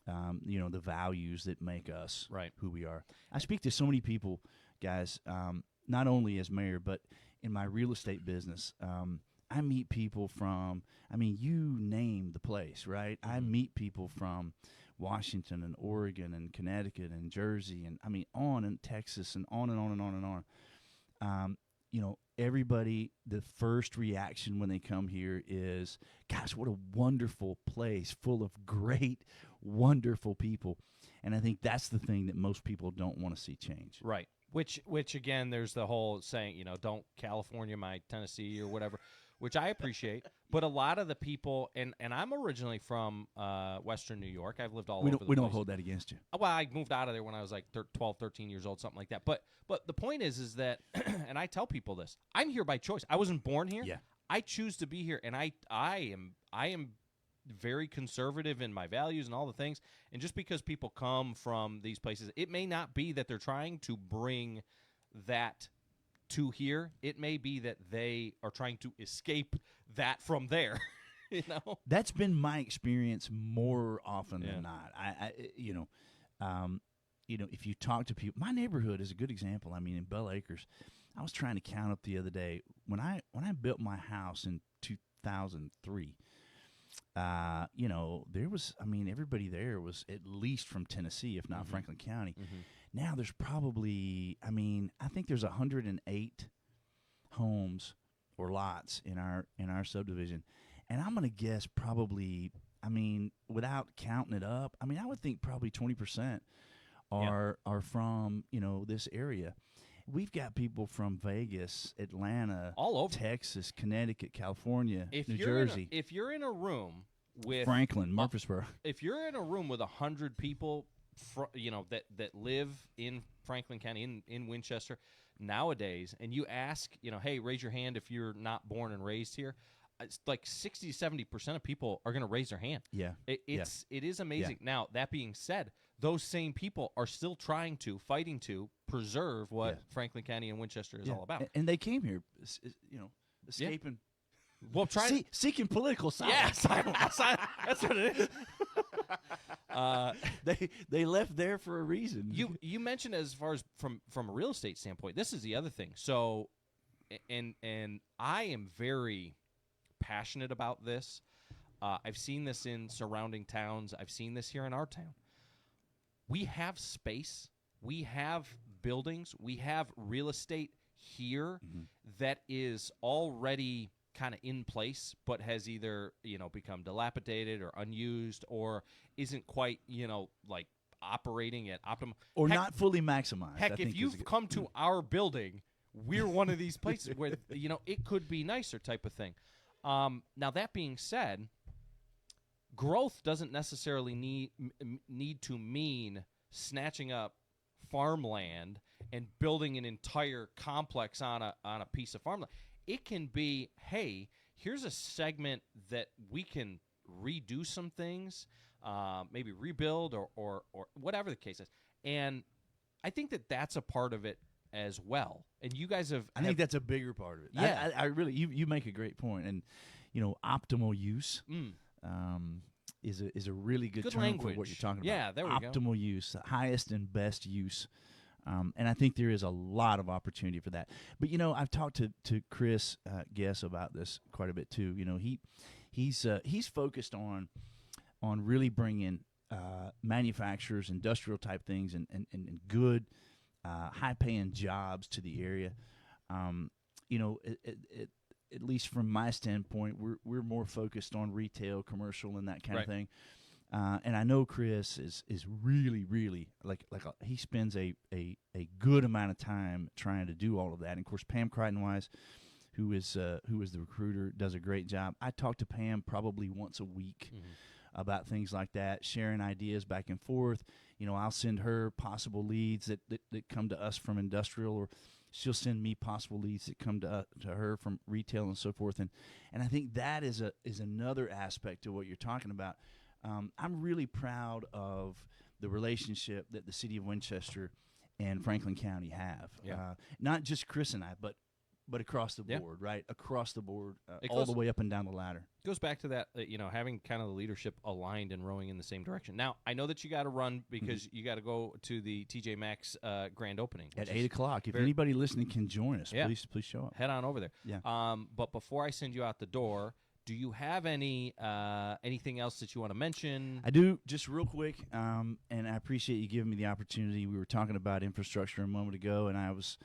the values that make us who we are. I speak to so many people, guys, not only as mayor, but in my real estate business. I meet people from, you name the place, right? I meet people from Washington and Oregon and Connecticut and Jersey and, on and Texas and on and on and on and on. Everybody, the first reaction when they come here is, gosh, what a wonderful place full of great, wonderful people. And I think that's the thing that most people don't want to see change. Right. Which again, there's the whole saying, don't California my Tennessee or whatever, which I appreciate. But a lot of the people, and I'm originally from Western New York. I've lived all over the place. We don't hold that against you. Well, I moved out of there when I was like 12, 13 years old, something like that. But the point is that, and I tell people this, I'm here by choice. I wasn't born here. Yeah. I choose to be here, and I am very conservative in my values and all the things. And just because people come from these places, it may not be that they're trying to bring that to here. It may be that they are trying to escape that from there. That's been my experience more often than not. If you talk to people, my neighborhood is a good example. In Bell Acres, I was trying to count up the other day when I built my house in 2003. There was, everybody there was at least from Tennessee, if not Franklin County. Now there's probably, I think there's 108 homes or lots in our subdivision, and I'm gonna guess probably, without counting it up, I would think probably 20% are from this area. We've got people from Vegas, Atlanta, all over Texas, Connecticut, California, New Jersey. If you're in a room with Franklin, Murfreesboro, if you're in a room with 100 people, that live in Franklin County in Winchester nowadays, and you ask, hey, raise your hand if you're not born and raised here. It's like 60-70% of people are going to raise their hand. Yeah, it is amazing. Yeah. Now that being said, those same people are still fighting to preserve what Franklin County and Winchester is all about. And they came here, escaping. Well, seeking political asylum. Yes, that's what it is. They left there for a reason. You mentioned as far as from a real estate standpoint, this is the other thing. So, and I am very passionate about this. I've seen this in surrounding towns. I've seen this here in our town. We have space. We have buildings. We have real estate here that is already kind of in place, but has either become dilapidated or unused, or isn't quite like operating at optimum, or not fully maximized. Heck, if you've come to our building, we're one of these places where it could be nicer type of thing. Now that being said, growth doesn't necessarily need to mean snatching up farmland and building an entire complex on a piece of farmland. It can be, hey, here's a segment that we can redo some things, maybe rebuild or whatever the case is. And I think that's a part of it as well. And you guys have... I think that's a bigger part of it. Yeah. I really... You make a great point. And, optimal use is a really good term language for what you're talking about. Yeah, there we go. Optimal use, highest and best use. And I think there is a lot of opportunity for that. But, I've talked to Chris Guess about this quite a bit too. He's focused on really bringing manufacturers, industrial type things, and good high-paying jobs to the area. At least from my standpoint, we're more focused on retail, commercial, and that kind of thing. And I know Chris is really, really he spends a good amount of time trying to do all of that. And of course, Pam Crichton-Wise, who is the recruiter, does a great job. I talk to Pam probably once a week about things like that, sharing ideas back and forth. I'll send her possible leads that come to us from industrial, or she'll send me possible leads that come to her from retail and so forth. And I think that is another aspect to what you're talking about. I'm really proud of the relationship that the city of Winchester and Franklin County have. Yeah. Not just Chris and I, but across the board, right? Across the board, all the way up and down the ladder. It goes back to that, having kind of the leadership aligned and rowing in the same direction. Now, I know that you got to run because you got to go to the TJ Maxx grand opening. At 8 o'clock. If anybody listening can join us, please show up. Head on over there. Yeah. But before I send you out the door, do you have anything else that you want to mention? I do, just real quick, and I appreciate you giving me the opportunity. We were talking about infrastructure a moment ago, and I was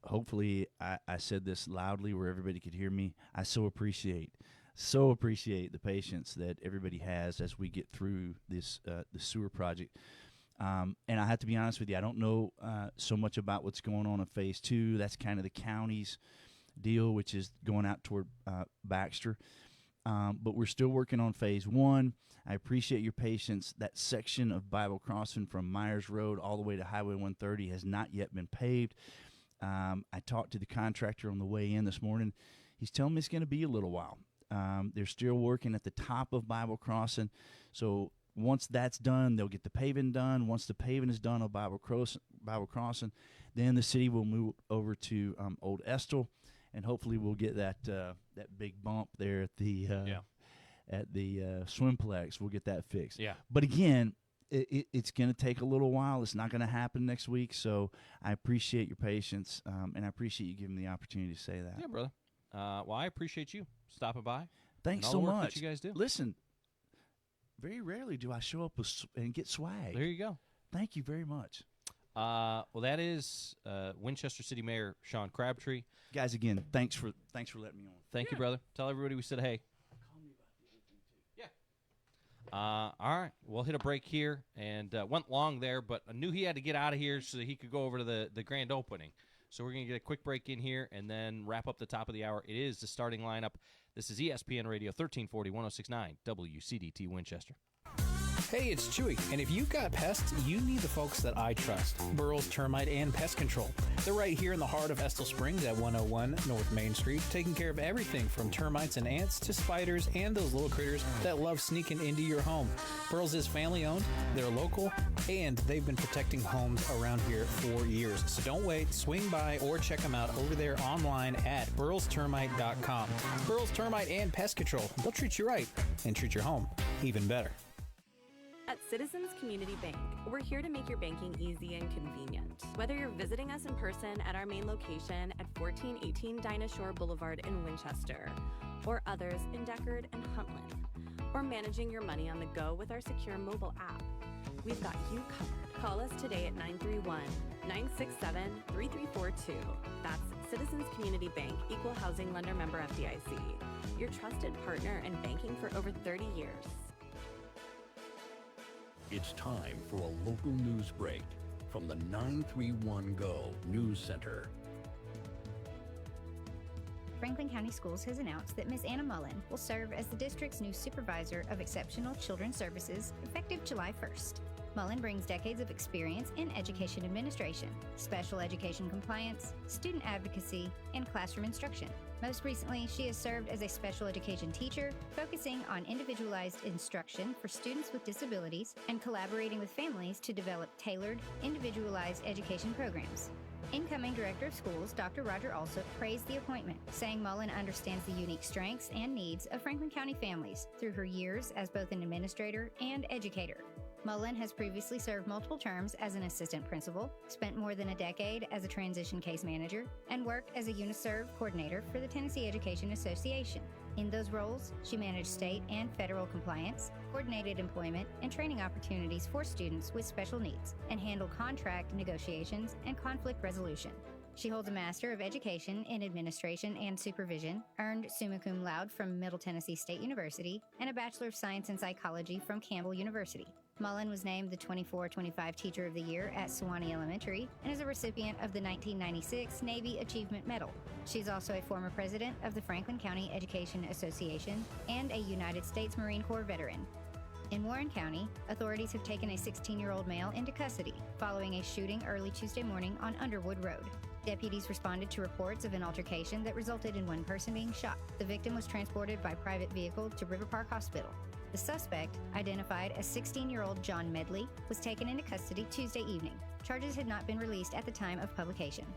hopefully I said this loudly where everybody could hear me. I so appreciate the patience that everybody has as we get through this the sewer project. And I have to be honest with you, I don't know so much about what's going on in Phase 2. That's kind of the county's deal, which is going out toward Baxter. But we're still working on Phase 1. I appreciate your patience. That section of Bible Crossing from Myers Road all the way to Highway 130 has not yet been paved. I talked to the contractor on the way in this morning. He's telling me it's going to be a little while. They're still working at the top of Bible Crossing. So once that's done, they'll get the paving done. Once the paving is done on Bible Crossing, then the city will move over to Old Estill, and hopefully we'll get that big bump there at the Swimplex. We'll get that fixed. Yeah. But again, it's going to take a little while. It's not going to happen next week. So I appreciate your patience, and I appreciate you giving me the opportunity to say that. Yeah, brother. Well, I appreciate you stopping by. Thanks and so all the work much. that you guys do. Listen, very rarely do I show up and get swag. There you go. Thank you very much. Well, that is Winchester City Mayor Sean Crabtree. Guys, again, thanks for letting me on. Thank you, brother. Tell everybody we said hey. All right, we'll hit a break here, and went long there, but I knew he had to get out of here so that he could go over to the grand opening. So we're going to get a quick break in here and then wrap up the top of the hour. It is the starting lineup. This is ESPN Radio 1340, 106.9 WCDT Winchester. Hey, it's Chewy, and if you've got pests, you need the folks that I trust. Burrow's Termite and Pest Control. They're right here in the heart of Estill Springs at 101 North Main Street, taking care of everything from termites and ants to spiders and those little critters that love sneaking into your home. Burrow's is family-owned, they're local, and they've been protecting homes around here for years. So don't wait, swing by or check them out over there online at burrowstermite.com. Burrow's Termite and Pest Control. They'll treat you right and treat your home even better. At Citizens Community Bank, we're here to make your banking easy and convenient. Whether you're visiting us in person at our main location at 1418 Dinah Shore Boulevard in Winchester, or others in Deckard and Huntland, or managing your money on the go with our secure mobile app, we've got you covered. Call us today at 931-967-3342. That's Citizens Community Bank, Equal Housing Lender Member FDIC. Your trusted partner in banking for over 30 years. It's time for a local news break from the 931 Go News Center. Franklin County Schools has announced that Ms. Anna Mullen will serve as the district's new Supervisor of Exceptional Children's Services effective July 1st. Mullen brings decades of experience in education administration, special education compliance, student advocacy, and classroom instruction. Most recently, she has served as a special education teacher, focusing on individualized instruction for students with disabilities and collaborating with families to develop tailored, individualized education programs. Incoming Director of Schools, Dr. Roger Alsop, praised the appointment, saying Mullen understands the unique strengths and needs of Franklin County families through her years as both an administrator and educator. Mullen has previously served multiple terms as an assistant principal, spent more than a decade as a transition case manager, and worked as a UniServe coordinator for the Tennessee Education Association. In those roles, she managed state and federal compliance, coordinated employment and training opportunities for students with special needs, and handled contract negotiations and conflict resolution. She holds a Master of Education in Administration and Supervision, earned summa cum laude from Middle Tennessee State University, and a Bachelor of Science in Psychology from Campbell University. Mullen was named the 24-25 Teacher of the Year at Sewanee Elementary and is a recipient of the 1996 Navy Achievement Medal. She's also a former president of the Franklin County Education Association and a United States Marine Corps veteran. In Warren County, authorities have taken a 16-year-old male into custody following a shooting early Tuesday morning on Underwood Road. Deputies responded to reports of an altercation that resulted in one person being shot. The victim was transported by private vehicle to River Park Hospital. The suspect, identified as 16-year-old John Medley, was taken into custody Tuesday evening. Charges had not been released at the time of publication.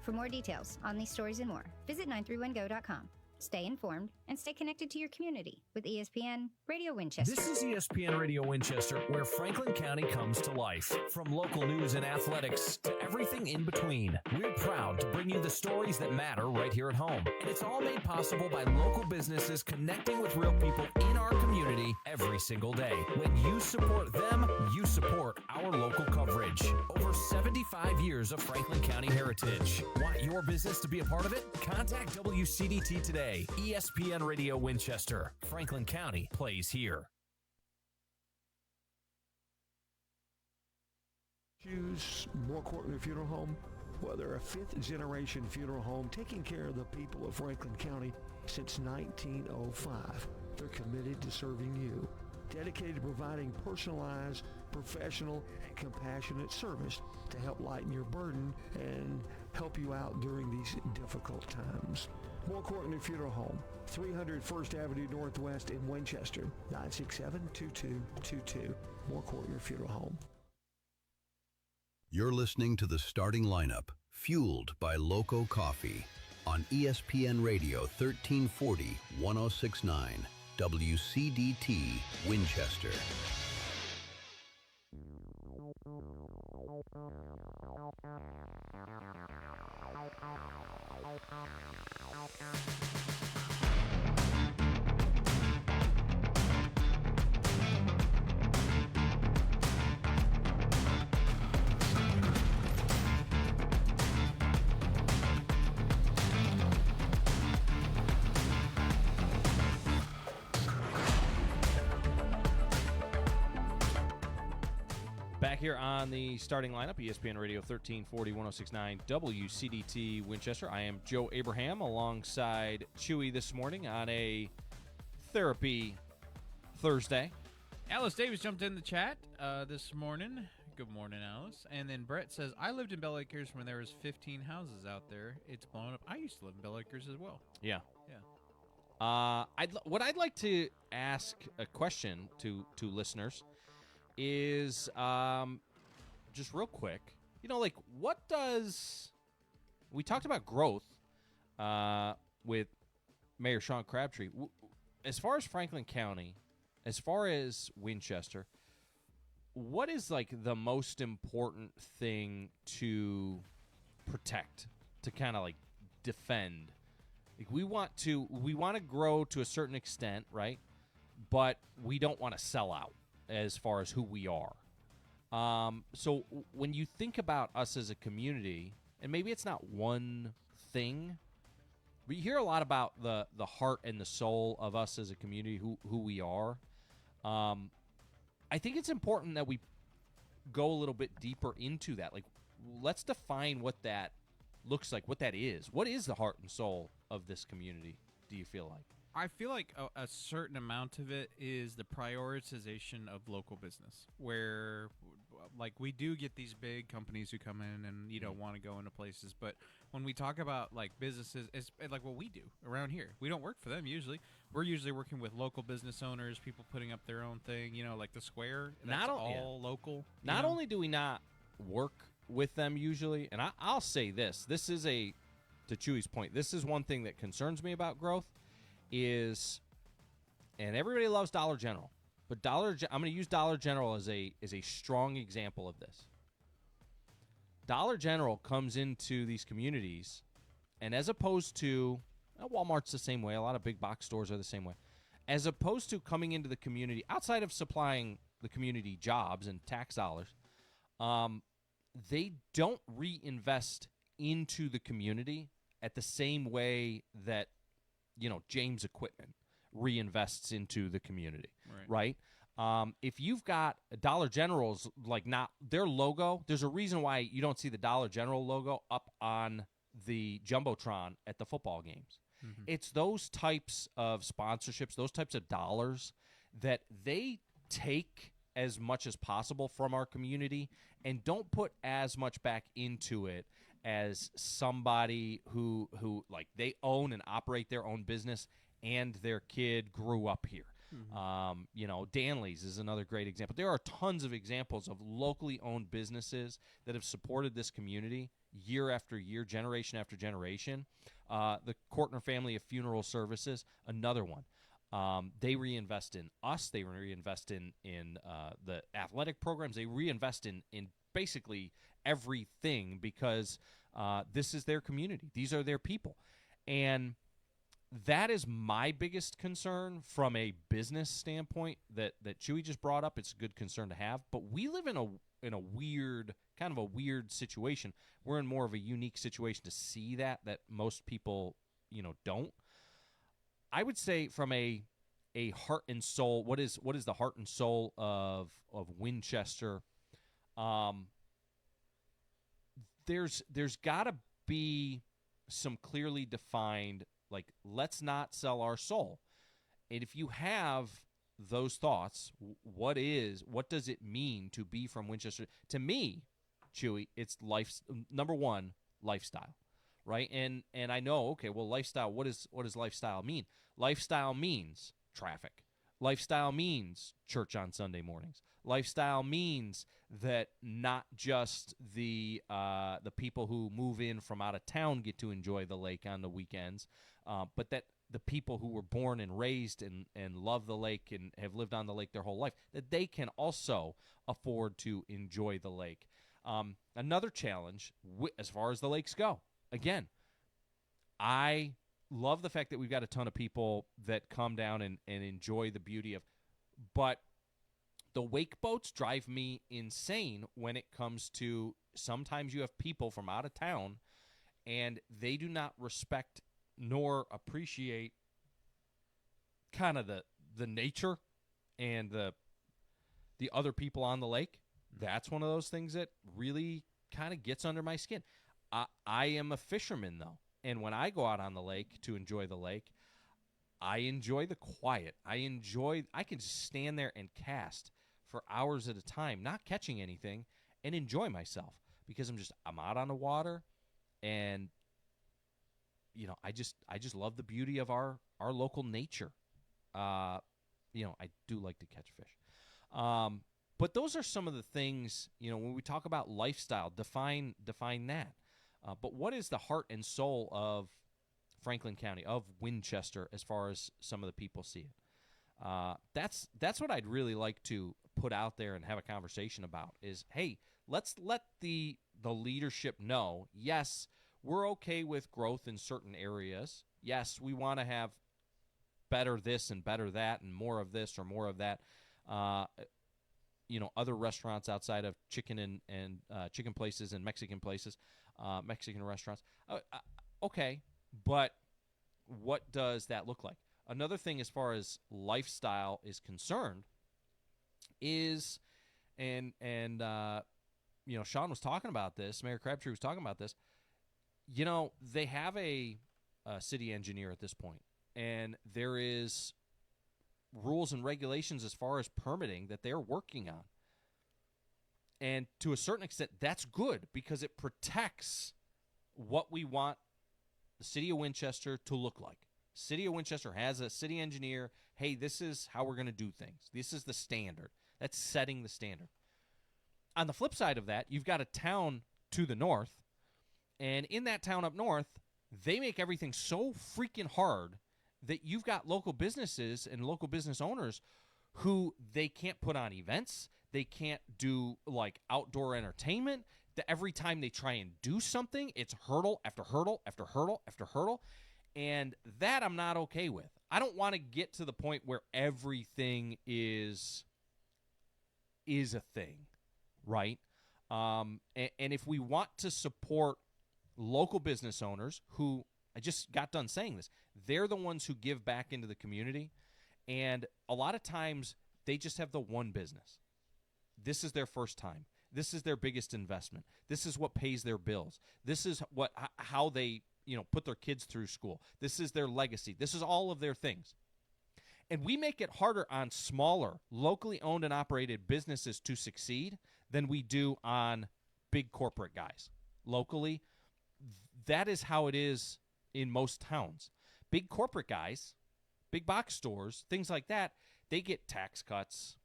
For more details on these stories and more, visit 931go.com. Stay informed and stay connected to your community with ESPN Radio Winchester. This is ESPN Radio Winchester, where Franklin County comes to life. From local news and athletics to everything in between, we're proud to bring you the stories that matter right here at home. And it's all made possible by local businesses connecting with real people in our community every single day. When you support them, you support our local coverage. Over 75 years of Franklin County heritage. Want your business to be a part of it? Contact WCDT today. ESPN Radio Winchester. Franklin County plays here. Choose More Courtney Funeral Home. Well, they're a fifth-generation funeral home taking care of the people of Franklin County since 1905. They're committed to serving you, dedicated to providing personalized, professional, and compassionate service to help lighten your burden and help you out during these difficult times. More Courtney Funeral Home, 300 First Avenue Northwest in Winchester, 967-2222. More Courtney Funeral Home. You're listening to the starting lineup, fueled by Loco Coffee, on ESPN Radio 1340, 1069, WCDT, Winchester. Back here on the starting lineup, ESPN Radio 1340, 1069, WCDT Winchester. I am Joe Abraham alongside Chewy this morning on a Therapy Thursday. Alice Davis jumped in the chat this morning. Good morning, Alice. And then Brett says, I lived in Bell Acres when there was 15 houses out there. It's blown up. I used to live in Bell Acres as well. Yeah. Yeah. What I'd like to ask a question to listeners is just real quick. Like, what does we talked about growth with Mayor Sean Crabtree. As far as Franklin County, as far as Winchester, what is like the most important thing to protect, to kind of like defend? Like we want to grow to a certain extent, right? But we don't want to sell out as far as who we are. So when you think about us as a community, and maybe it's not one thing, but you hear a lot about the heart and the soul of us as a community, who we are. I think it's important that we go a little bit deeper into that. Like, let's define what that looks like, what that is. What is the heart and soul of this community, do you feel like? I feel like a certain amount of it is the prioritization of local business, where like we do get these big companies who come in and want to go into places, but when we talk about like businesses, it's like what we do around here. We don't work for them usually. We're usually working with local business owners, people putting up their own thing, like the Square. That's all local. Not only do we not work with them usually, and I'll say this is to Chewy's point, this is one thing that concerns me about growth is, and everybody loves Dollar General, but I'm going to use Dollar General as a strong example of this. Dollar General comes into these communities, and as opposed to Walmart's the same way, a lot of big box stores are the same way, as opposed to coming into the community outside of supplying the community jobs and tax dollars, they don't reinvest into the community at the same way that James Equipment reinvests into the community, right? If you've got Dollar General's, like not their logo, there's a reason why you don't see the Dollar General logo up on the Jumbotron at the football games. Mm-hmm. It's those types of sponsorships, those types of dollars that they take as much as possible from our community and don't put as much back into it as somebody who like they own and operate their own business and their kid grew up here. Mm-hmm. Danley's is another great example. There are tons of examples of locally owned businesses that have supported this community year after year, generation after generation. The Kortner family of funeral services, another one. They reinvest in us. They reinvest in the athletic programs. They reinvest in basically everything because this is their community. These are their people. And that is my biggest concern from a business standpoint that Chewy just brought up. It's a good concern to have. But we live in a weird, kind of a weird situation. We're in more of a unique situation to see that most people, don't. I would say from a heart and soul, what is the heart and soul of Winchester? There's got to be some clearly defined, like, let's not sell our soul. And if you have those thoughts, what does it mean to be from Winchester? To me, Chewy, it's number one, lifestyle. Right? And I know, okay, well, lifestyle, what does lifestyle mean? Lifestyle means traffic. Lifestyle means church on Sunday mornings. Lifestyle means that not just the people who move in from out of town get to enjoy the lake on the weekends, but that the people who were born and raised and love the lake and have lived on the lake their whole life, that they can also afford to enjoy the lake. Another challenge as far as the lakes go. Again, I love the fact that we've got a ton of people that come down and enjoy the beauty of, but the wake boats drive me insane when it comes to sometimes you have people from out of town and they do not respect nor appreciate kind of the nature and the other people on the lake. That's one of those things that really kind of gets under my skin. I am a fisherman, though, and when I go out on the lake to enjoy the lake, I enjoy the quiet. I can just stand there and cast for hours at a time, not catching anything, and enjoy myself because I'm out on the water, and I just love the beauty of our local nature. I do like to catch fish. But those are some of the things, when we talk about lifestyle, define that. But what is the heart and soul of Franklin County, of Winchester, as far as some of the people see it? That's what I'd really like to put out there and have a conversation about is, hey, let's let the leadership know, yes, we're okay with growth in certain areas. Yes, we want to have better this and better that and more of this or more of that. Other restaurants outside of chicken and chicken places and Mexican places, Mexican restaurants. Okay, but what does that look like? Another thing as far as lifestyle is concerned is, and Sean was talking about this, Mayor Crabtree was talking about this, they have a city engineer at this point, and there is rules and regulations as far as permitting that they're working on. And to a certain extent, that's good because it protects what we want the city of Winchester to look like. City of Winchester has a city engineer. Hey, this is how we're going to do things. This is the standard. That's setting the standard. On the flip side of that, you've got a town to the north, and in that town up north, they make everything so freaking hard that you've got local businesses and local business owners who they can't put on events. They can't do like outdoor entertainment. Every time they try and do something, it's hurdle after hurdle after hurdle after hurdle. And that I'm not okay with. I don't want to get to the point where everything is a thing, right? And if we want to support local business owners who, I just got done saying this, they're the ones who give back into the community. And a lot of times they just have the one business. This is their first time. This is their biggest investment. This is what pays their bills. This is how they, put their kids through school. This is their legacy. This is all of their things. And we make it harder on smaller, locally owned and operated businesses to succeed than we do on big corporate guys. Locally, that is how it is in most towns. Big corporate guys, big box stores, things like that, they get tax cuts.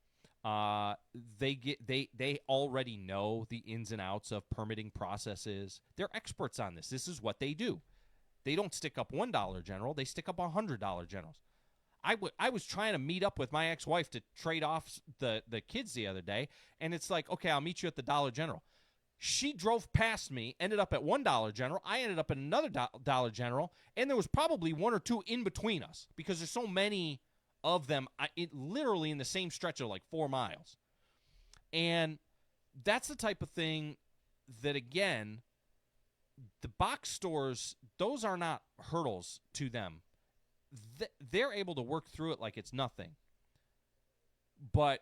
They already know the ins and outs of permitting processes. They're experts on this. This is what they do. They don't stick up $1 general. They stick up $100 generals. I was trying to meet up with my ex-wife to trade off the kids the other day, and it's like, okay, I'll meet you at the Dollar General. She drove past me, ended up at $1 General. I ended up at another Dollar General, and there was probably one or two in between us because there's so many of them literally in the same stretch of like 4 miles. And that's the type of thing that, again, the box stores, those are not hurdles to them. They're able to work through it like it's nothing. But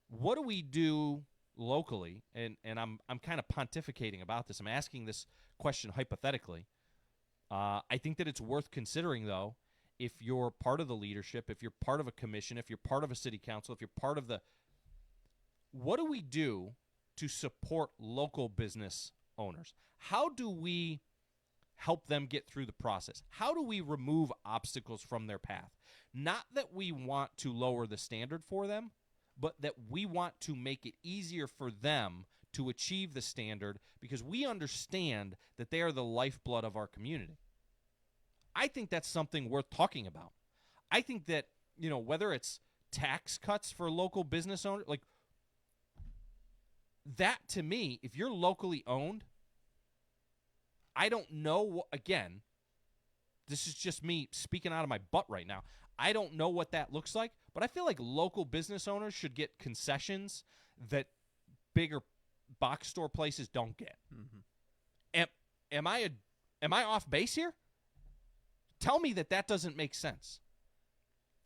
what do we do locally? And I'm kind of pontificating about this. I'm asking this question hypothetically. I think that it's worth considering, though, if you're part of the leadership, if you're part of a commission, if you're part of a city council, if you're part of what do we do to support local business owners? How do we help them get through the process? How do we remove obstacles from their path? Not that we want to lower the standard for them, but that we want to make it easier for them to achieve the standard because we understand that they are the lifeblood of our community. I think that's something worth talking about. I think that, whether it's tax cuts for local business owners, like that to me, if you're locally owned, I don't know, again, this is just me speaking out of my butt right now. I don't know what that looks like, but I feel like local business owners should get concessions that bigger box store places don't get. Mm-hmm. Am I off base here? Tell me that doesn't make sense.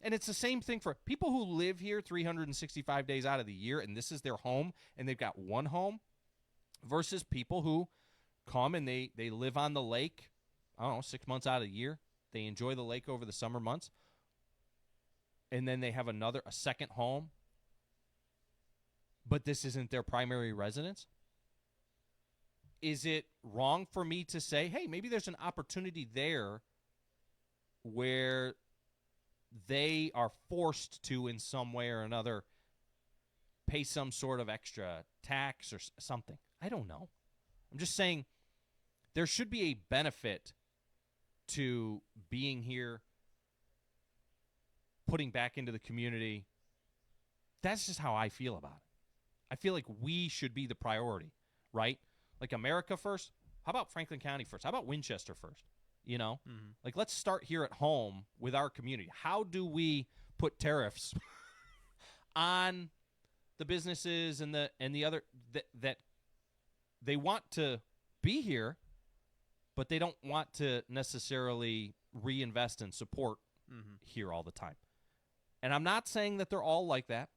And it's the same thing for people who live here 365 days out of the year, and this is their home, and they've got one home, versus people who come and they live on the lake, I don't know, 6 months out of the year. They enjoy the lake over the summer months. and then they have a second home, but this isn't their primary residence? Is it wrong for me to say, hey, maybe there's an opportunity there where they are forced to, in some way or another, pay some sort of extra tax or something? I don't know. I'm just saying there should be a benefit to being here, putting back into the community. That's just how I feel about it. I feel like we should be the priority, right? Like America first. How about Franklin County first? How about Winchester first? You know, like let's start here at home with our community. How do we put tariffs on the businesses and the other that they want to be here, but they don't want to necessarily reinvest and support here all the time? And I'm not saying that they're all like that,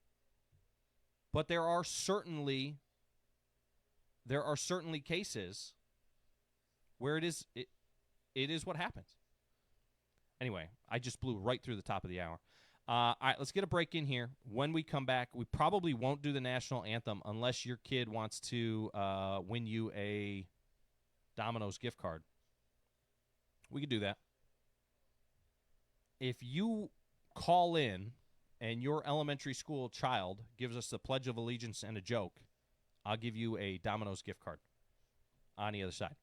but there are certainly cases where it is what happens. Anyway, I just blew right through the top of the hour. All right, let's get a break in here. When we come back, we probably won't do the national anthem unless your kid wants to win you a Domino's gift card. We could do that. If you call in and your elementary school child gives us the Pledge of Allegiance and a joke, I'll give you a Domino's gift card on the other side.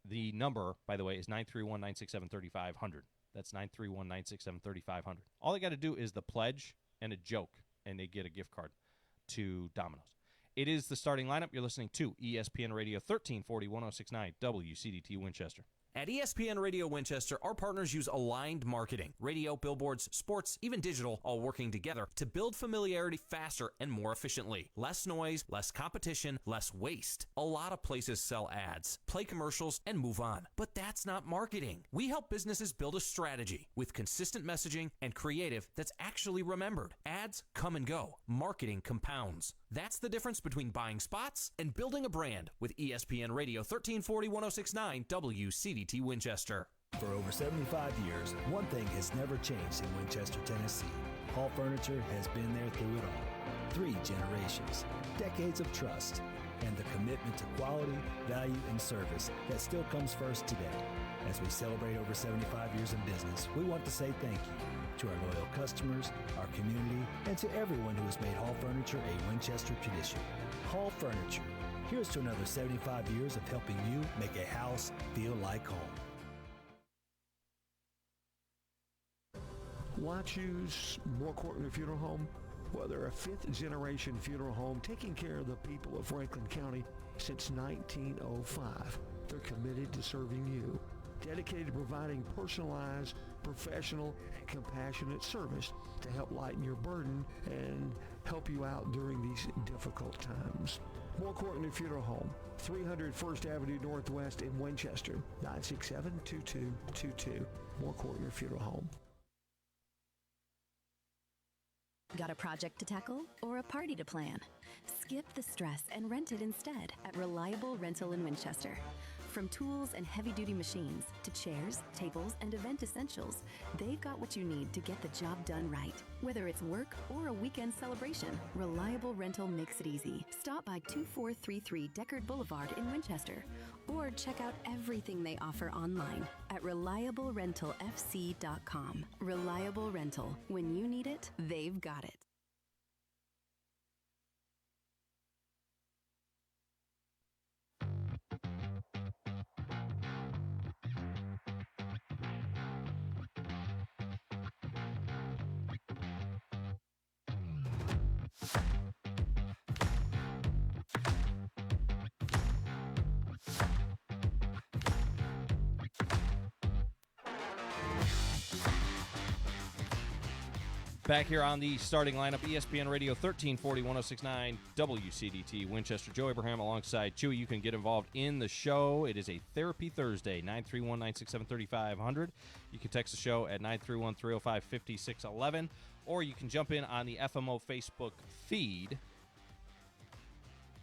The number, by the way, is 931-967-3500. That's 931-967-3500. All they got to do is the pledge and a joke, and they get a gift card to Domino's. It is the starting lineup. You're listening to ESPN Radio 1340 1069 WCDT Winchester. At ESPN Radio Winchester, our partners use aligned marketing. Radio, billboards, sports, even digital, all working together to build familiarity faster and more efficiently. Less noise, less competition, less waste. A lot of places sell ads, play commercials, and move on. But that's not marketing. We help businesses build a strategy with consistent messaging and creative that's actually remembered. Ads come and go. Marketing compounds. That's the difference between buying spots and building a brand with ESPN Radio 1340 1069 WCDT Winchester. For over 75 years, one thing has never changed in Winchester, Tennessee. Hall Furniture has been there through it all. 3 generations, decades of trust, and the commitment to quality, value, and service that still comes first today. As we celebrate over 75 years in business, we want to say thank you to our loyal customers, our community, and to everyone who has made Hall Furniture a Winchester tradition. Hall Furniture. Here's to another 75 years of helping you make a house feel like home. Why choose More Courtney Funeral Home? Well, they're a 5th-generation funeral home taking care of the people of Franklin County since 1905. They're committed to serving you, dedicated to providing personalized, professional, and compassionate service to help lighten your burden and help you out during these difficult times. More Courtney Funeral Home, 300 First Avenue Northwest in Winchester, 967-2222. More Courtney Funeral Home. Got a project to tackle or a party to plan? Skip the stress and rent it instead at Reliable Rental in Winchester. From tools and heavy-duty machines to chairs, tables, and event essentials, they've got what you need to get the job done right. Whether it's work or a weekend celebration, Reliable Rental makes it easy. Stop by 2433 Deckard Boulevard in Winchester or check out everything they offer online at ReliableRentalFC.com. Reliable Rental. When you need it, they've got it. Back here on the starting lineup, ESPN Radio 1340 1069 WCDT Winchester. Joe Abraham alongside Chewy. You can get involved in the show. It is a Therapy Thursday, 931-967-3500. You can text the show at 931-305-5611, or you can jump in on the FMO Facebook feed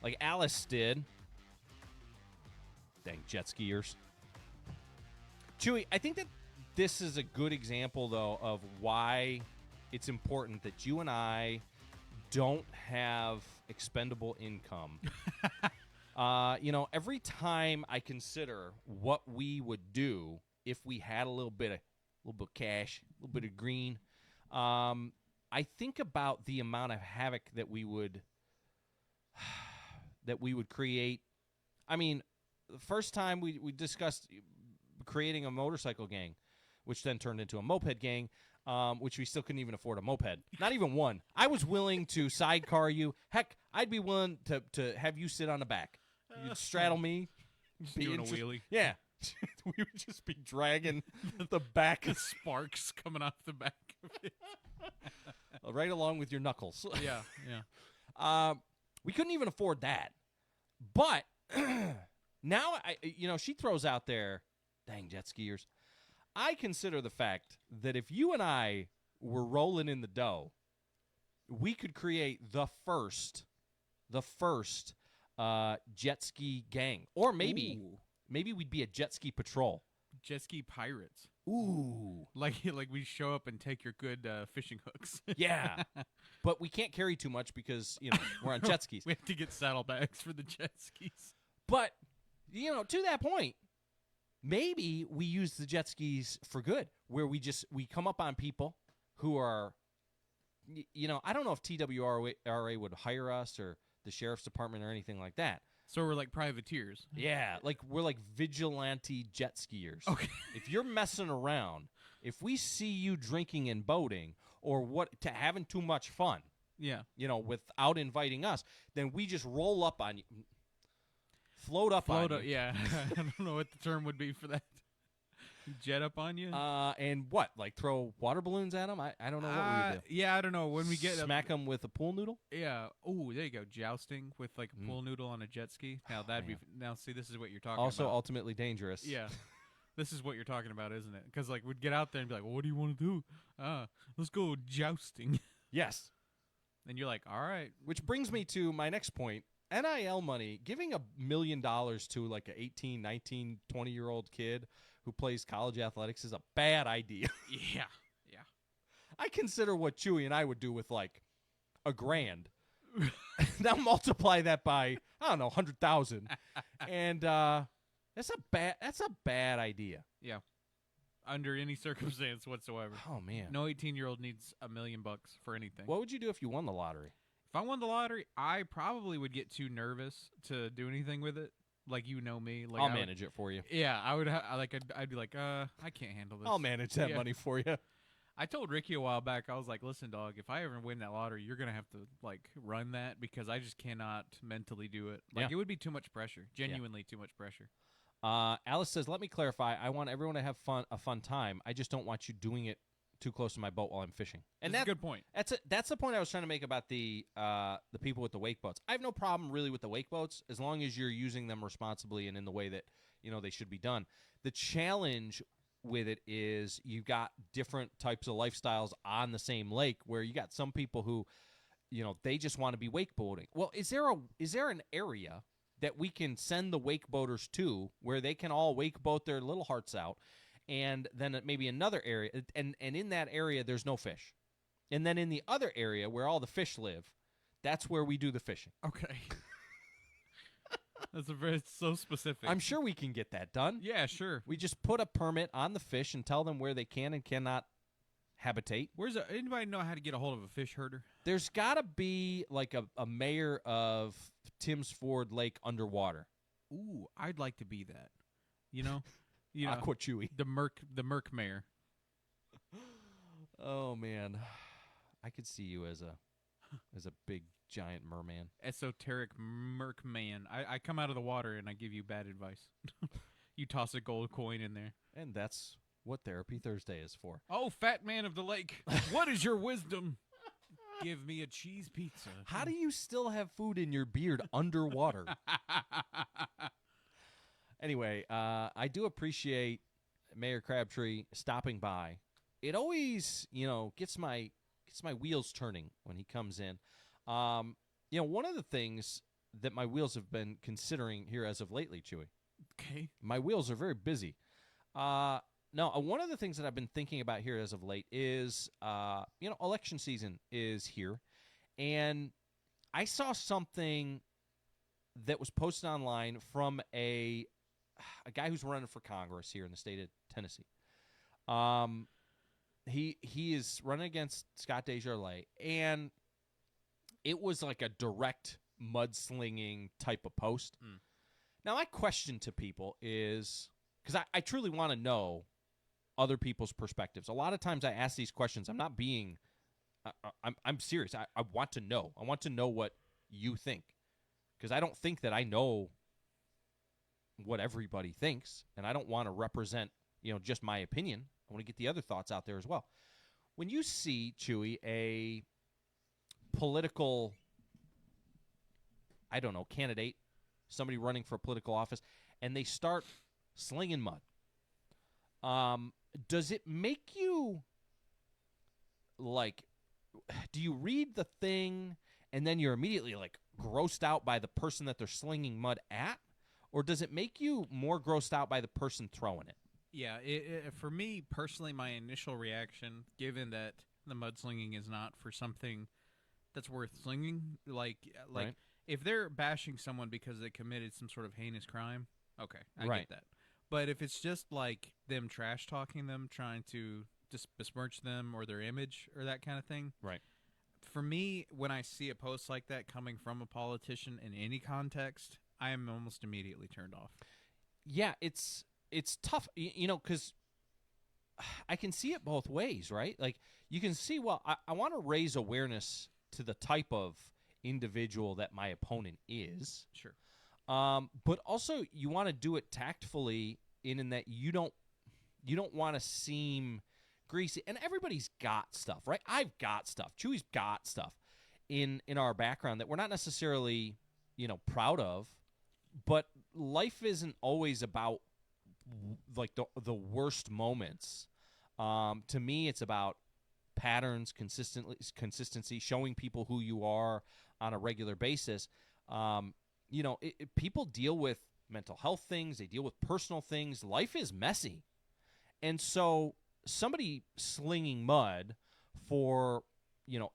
like Alice did. Dang jet skiers. Chewy, I think that this is a good example, though, of why it's important that you and I don't have expendable income. Every time I consider what we would do if we had a little bit of cash, a little bit of green, I think about the amount of havoc that we would create. I mean, the first time we discussed creating a motorcycle gang, which then turned into a moped gang, which we still couldn't even afford a moped. Not even one. I was willing to sidecar you. Heck, I'd be willing to have you sit on the back. You'd straddle me. Just doing a wheelie. Yeah. We would just be dragging the back. The sparks coming off the back of it. Right along with your knuckles. Yeah. We couldn't even afford that. But now, she throws out there, dang jet skiers. I consider the fact that if you and I were rolling in the dough, we could create the first jet ski gang. Or maybe we'd be a jet ski patrol. Jet ski pirates. Ooh. Like we show up and take your good fishing hooks. Yeah. But we can't carry too much because, we're on jet skis. We have to get saddlebags for the jet skis. But, to that point, maybe we use the jet skis for good, where we come up on people who are, I don't know if TWRA would hire us or the sheriff's department or anything like that. So we're like privateers. Yeah, we're like vigilante jet skiers. Okay. If you're messing around, if we see you drinking and boating or having too much fun, without inviting us, then we just roll up on you. Float up on you. Yeah. I don't know what the term would be for that. Jet up on you? And what? Like throw water balloons at them? I don't know what we do. Yeah, I don't know. When we get Smack them with a pool noodle? Yeah. Oh, there you go. Jousting with like a pool noodle on a jet ski. Now Now see, this is what you're talking about. Also ultimately dangerous. Yeah. This is what you're talking about, isn't it? Because we'd get out there and be like, well, what do you want to do? Let's go jousting. Yes. And you're like, all right. Which brings me to my next point. NIL money, giving $1 million to like an 18, 19, 20-year-old kid who plays college athletics is a bad idea. Yeah. I consider what Chewy and I would do with like $1,000. Now multiply that by, I don't know, 100,000. And that's a bad idea. Yeah. Under any circumstance whatsoever. Oh, man. No 18-year-old needs $1 million for anything. What would you do if you won the lottery? If I won the lottery, I probably would get too nervous to do anything with it. Like, me. Like, I'll manage it for you. Yeah, I would. I'd be like, I can't handle this. I'll manage that money for you. I told Ricky a while back, I was like, listen, dog, if I ever win that lottery, you're going to have to, run that because I just cannot mentally do it. It would be too much pressure. Genuinely too much pressure. Alice says, let me clarify. I want everyone to have a fun time. I just don't want you doing it too close to my boat while I'm fishing. And that's a good point. That's the point I was trying to make about the people with the wake boats. I have no problem really with the wake boats as long as you're using them responsibly and in the way that they should be done. The challenge with it is you've got different types of lifestyles on the same lake where you got some people who they just want to be wake boating. Well, is there an area that we can send the wake boaters to where they can all wake boat their little hearts out? And then maybe another area, and in that area, there's no fish. And then in the other area where all the fish live, that's where we do the fishing. Okay. It's so specific. I'm sure we can get that done. Yeah, sure. We just put a permit on the fish and tell them where they can and cannot habitate. Anybody know how to get a hold of a fish herder? There's got to be like a mayor of Timms Ford Lake underwater. Ooh, I'd like to be that. Aqua Chewy. The Merc mayor. Oh man, I could see you as a big giant merman. Esoteric Merc man. I come out of the water and I give you bad advice. You toss a gold coin in there. And that's what Therapy Thursday is for. Oh, fat man of the lake, what is your wisdom? Give me a cheese pizza. How do you still have food in your beard underwater? Anyway, I do appreciate Mayor Crabtree stopping by. It always, gets my wheels turning when he comes in. One of the things that my wheels have been considering here as of lately, Chewy. Okay. My wheels are very busy. no. One of the things that I've been thinking about here as of late is, election season is here, and I saw something that was posted online from a guy who's running for Congress here in the state of Tennessee. He is running against Scott Desjardins, and it was like a direct mudslinging type of post. Now, my question to people is, because I truly want to know other people's perspectives. A lot of times I ask these questions. I'm not being I'm serious. I want to know. I want to know what you think, because I don't think that I know what everybody thinks, and I don't want to represent, just my opinion. I want to get the other thoughts out there as well. When you see, Chewy, a political, candidate, somebody running for a political office, and they start slinging mud, does it make you, do you read the thing and then you're immediately, grossed out by the person that they're slinging mud at? Or does it make you more grossed out by the person throwing it? Yeah, for me personally, my initial reaction, given that the mudslinging is not for something that's worth slinging, like Right. if they're bashing someone because they committed some sort of heinous crime, okay, I Right. get that. But if it's just like them trash talking them, trying to just besmirch them or their image or that kind of thing, right? For me, when I see a post like that coming from a politician in any context, I am almost immediately turned off. Yeah, it's tough, because I can see it both ways, right? Like, you can see, I want to raise awareness to the type of individual that my opponent is. Sure. But also, you want to do it tactfully in that you don't want to seem greasy. And everybody's got stuff, right? I've got stuff. Chewy's got stuff in our background that we're not necessarily, proud of. But life isn't always about the worst moments. To me, it's about patterns, consistency, showing people who you are on a regular basis. People deal with mental health things. They deal with personal things. Life is messy. And so somebody slinging mud for,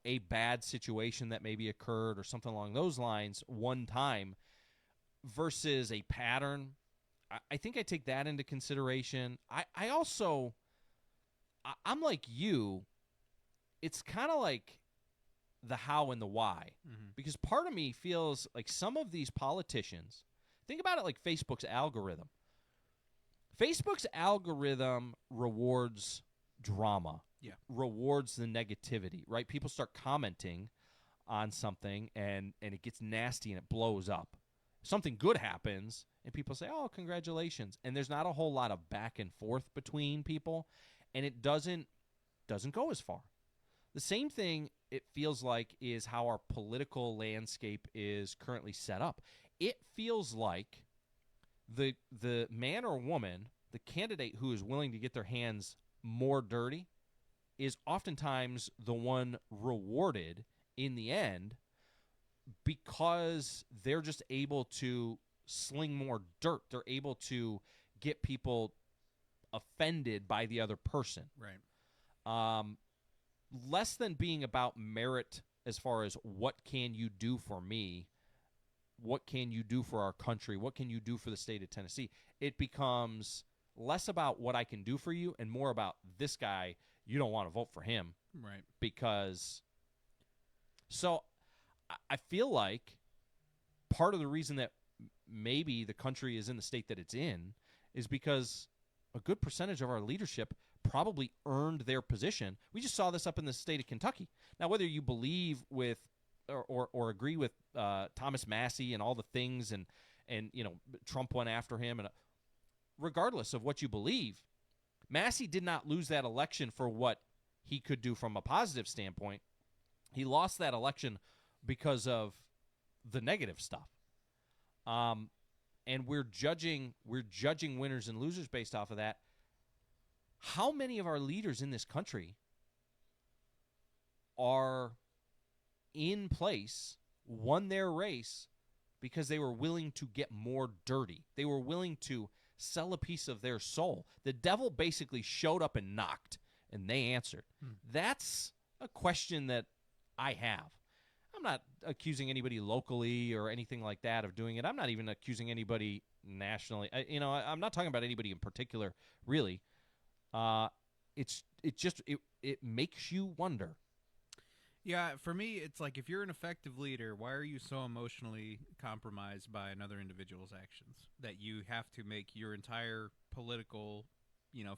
a bad situation that maybe occurred or something along those lines one time versus a pattern, I think I take that into consideration. I also, I'm like you. It's kind of like the how and the why. Because part of me feels like some of these politicians, think about it like Facebook's algorithm. Facebook's algorithm rewards drama, rewards the negativity, right? People start commenting on something, and it gets nasty and it blows up. Something good happens, and people say, oh, congratulations. And there's not a whole lot of back and forth between people, and it doesn't go as far. The same thing, it feels like, is how our political landscape is currently set up. It feels like the man or woman, the candidate who is willing to get their hands more dirty, is oftentimes the one rewarded in the end because they're just able to sling more dirt. They're able to get people offended by the other person. Right. Less than being about merit as far as what can you do for me, what can you do for our country, what can you do for the state of Tennessee. It becomes less about what I can do for you and more about this guy, you don't want to vote for him. Right. Because, so I feel like part of the reason that maybe the country is in the state that it's in is because a good percentage of our leadership probably earned their position. We just saw this up in the state of Kentucky. Now, whether you believe with or agree with Thomas Massey and all the things and Trump went after him, and regardless of what you believe, Massey did not lose that election for what he could do from a positive standpoint. He lost that election because of the negative stuff. And we're judging winners and losers based off of that. How many of our leaders in this country are in place, won their race because they were willing to get more dirty? They were willing to sell a piece of their soul. The devil basically showed up and knocked, and they answered. That's a question that I have. I'm not accusing anybody locally or anything like that of doing it. I'm not even accusing anybody nationally. I'm not talking about anybody in particular, really. It makes you wonder. Yeah, for me, it's like if you're an effective leader, why are you so emotionally compromised by another individual's actions that you have to make your entire political,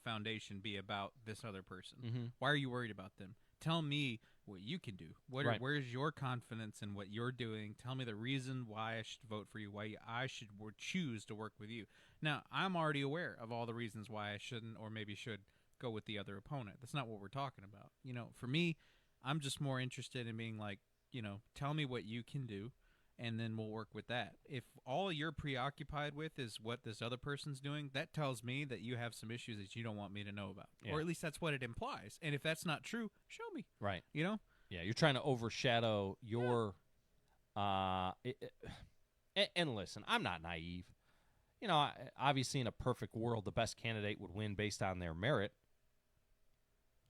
foundation be about this other person? Mm-hmm. Why are you worried about them? Tell me what you can do. Where's your confidence in what you're doing? Tell me the reason why I should vote for you, why I should choose to work with you. Now, I'm already aware of all the reasons why I shouldn't or maybe should go with the other opponent. That's not what we're talking about. For me, I'm just more interested in being like, tell me what you can do, and then we'll work with that. If all you're preoccupied with is what this other person's doing, that tells me that you have some issues that you don't want me to know about. Yeah. Or at least that's what it implies. And if that's not true, show me. Right. Yeah, you're trying to overshadow your and listen, I'm not naive. Obviously in a perfect world, the best candidate would win based on their merit.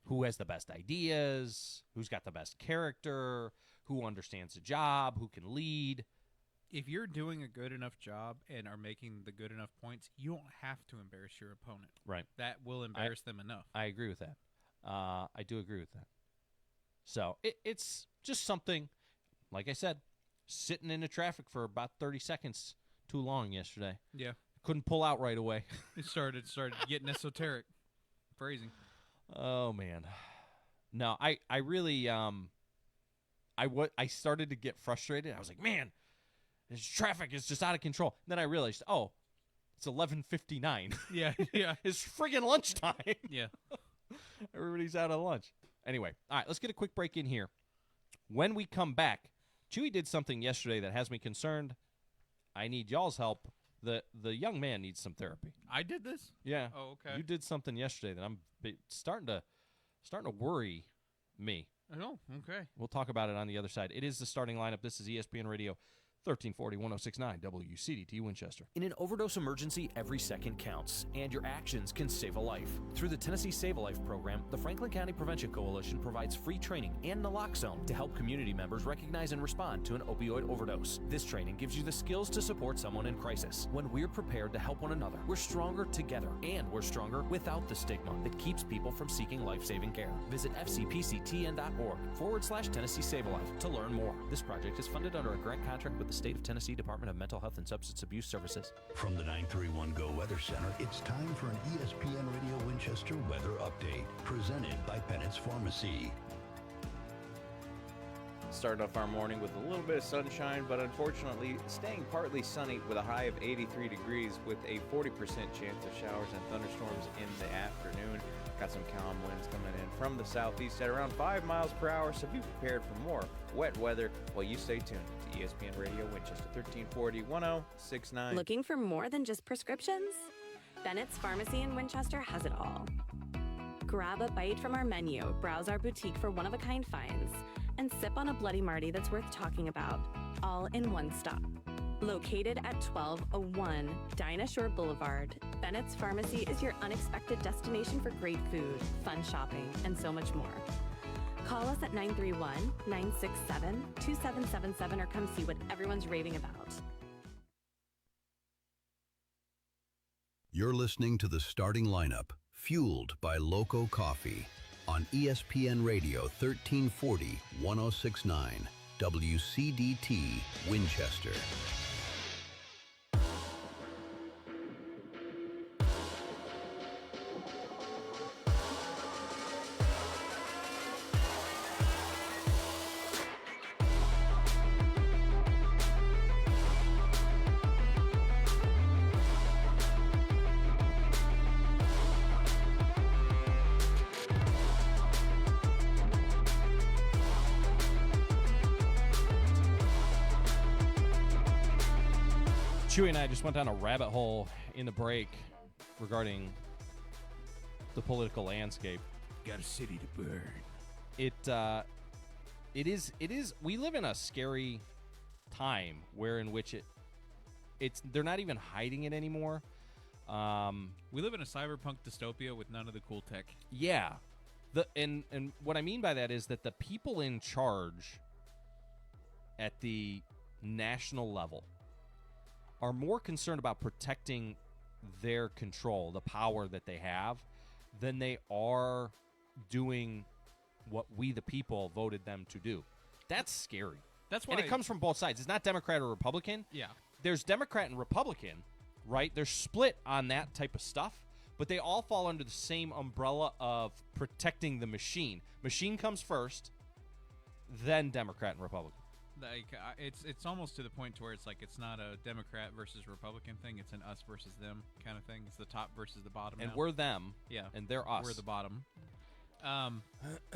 Who has the best ideas, who's got the best character, who understands the job, who can lead. If you're doing a good enough job and are making the good enough points, you don't have to embarrass your opponent. Right. That will embarrass them enough. I agree with that. I do agree with that. So it's just something, like I said, sitting in the traffic for about 30 seconds too long yesterday. Yeah. Couldn't pull out right away. It started getting esoteric. Phrasing. Oh man, no, I really I started to get frustrated. I was like, man, this traffic is just out of control. And then I realized, oh, it's 11:59. Yeah. It's friggin' lunchtime. Yeah, everybody's out of lunch. Anyway, all right, let's get a quick break in here. When we come back, Chewy did something yesterday that has me concerned. I need y'all's help. The young man needs some therapy. I did this? Yeah. Oh, okay. You did something yesterday that I'm starting to worry me. Oh, okay. We'll talk about it on the other side. It is the starting lineup. This is ESPN Radio 1340 1069 WCDT Winchester. In an overdose emergency, every second counts, and your actions can save a life. Through the Tennessee Save a Life program, the Franklin County Prevention Coalition provides free training and naloxone to help community members recognize and respond to an opioid overdose. This training gives you the skills to support someone in crisis. When we're prepared to help one another, we're stronger together, and we're stronger without the stigma that keeps people from seeking life-saving care. Visit fcpctn.org/Tennessee Save a Life to learn more. This project is funded under a grant contract with the State of Tennessee Department of Mental Health and Substance Abuse Services. From the 931 GO Weather Center, it's time for an ESPN Radio Winchester weather update, presented by Bennett's Pharmacy. Started off our morning with a little bit of sunshine, but unfortunately staying partly sunny with a high of 83 degrees with a 40% chance of showers and thunderstorms in the afternoon. Got some calm winds coming in from the southeast at around 5 miles per hour, so be prepared for more wet weather while you stay tuned to ESPN Radio Winchester 1340 1069. Looking for more than just prescriptions? Bennett's Pharmacy in Winchester has it all. Grab a bite from our menu, browse our boutique for one-of-a-kind finds, and sip on a Bloody Marty that's worth talking about, all in one stop. Located at 1201 Dinah Shore Boulevard, Bennett's Pharmacy is your unexpected destination for great food, fun shopping, and so much more. Call us at 931-967-2777 or come see what everyone's raving about. You're listening to the starting lineup, fueled by Loco Coffee, on ESPN Radio 1340 1069 WCDT Winchester. Chewy and I just went down a rabbit hole in the break regarding the political landscape. Got a city to burn. It is. We live in a scary time where in which they're not even hiding it anymore. We live in a cyberpunk dystopia with none of the cool tech. Yeah. And what I mean by that is that the people in charge at the national level are more concerned about protecting their control, the power that they have, than they are doing what we, the people, voted them to do. That's scary. That's why. And it comes from both sides. It's not Democrat or Republican. Yeah. There's Democrat and Republican, right? They're split on that type of stuff, but they all fall under the same umbrella of protecting the machine. Machine comes first, then Democrat and Republican. Like it's almost to the point to where it's like it's not a Democrat versus Republican thing. It's an us versus them kind of thing. It's the top versus the bottom. And now. we're them. Yeah. And they're us. We're the bottom.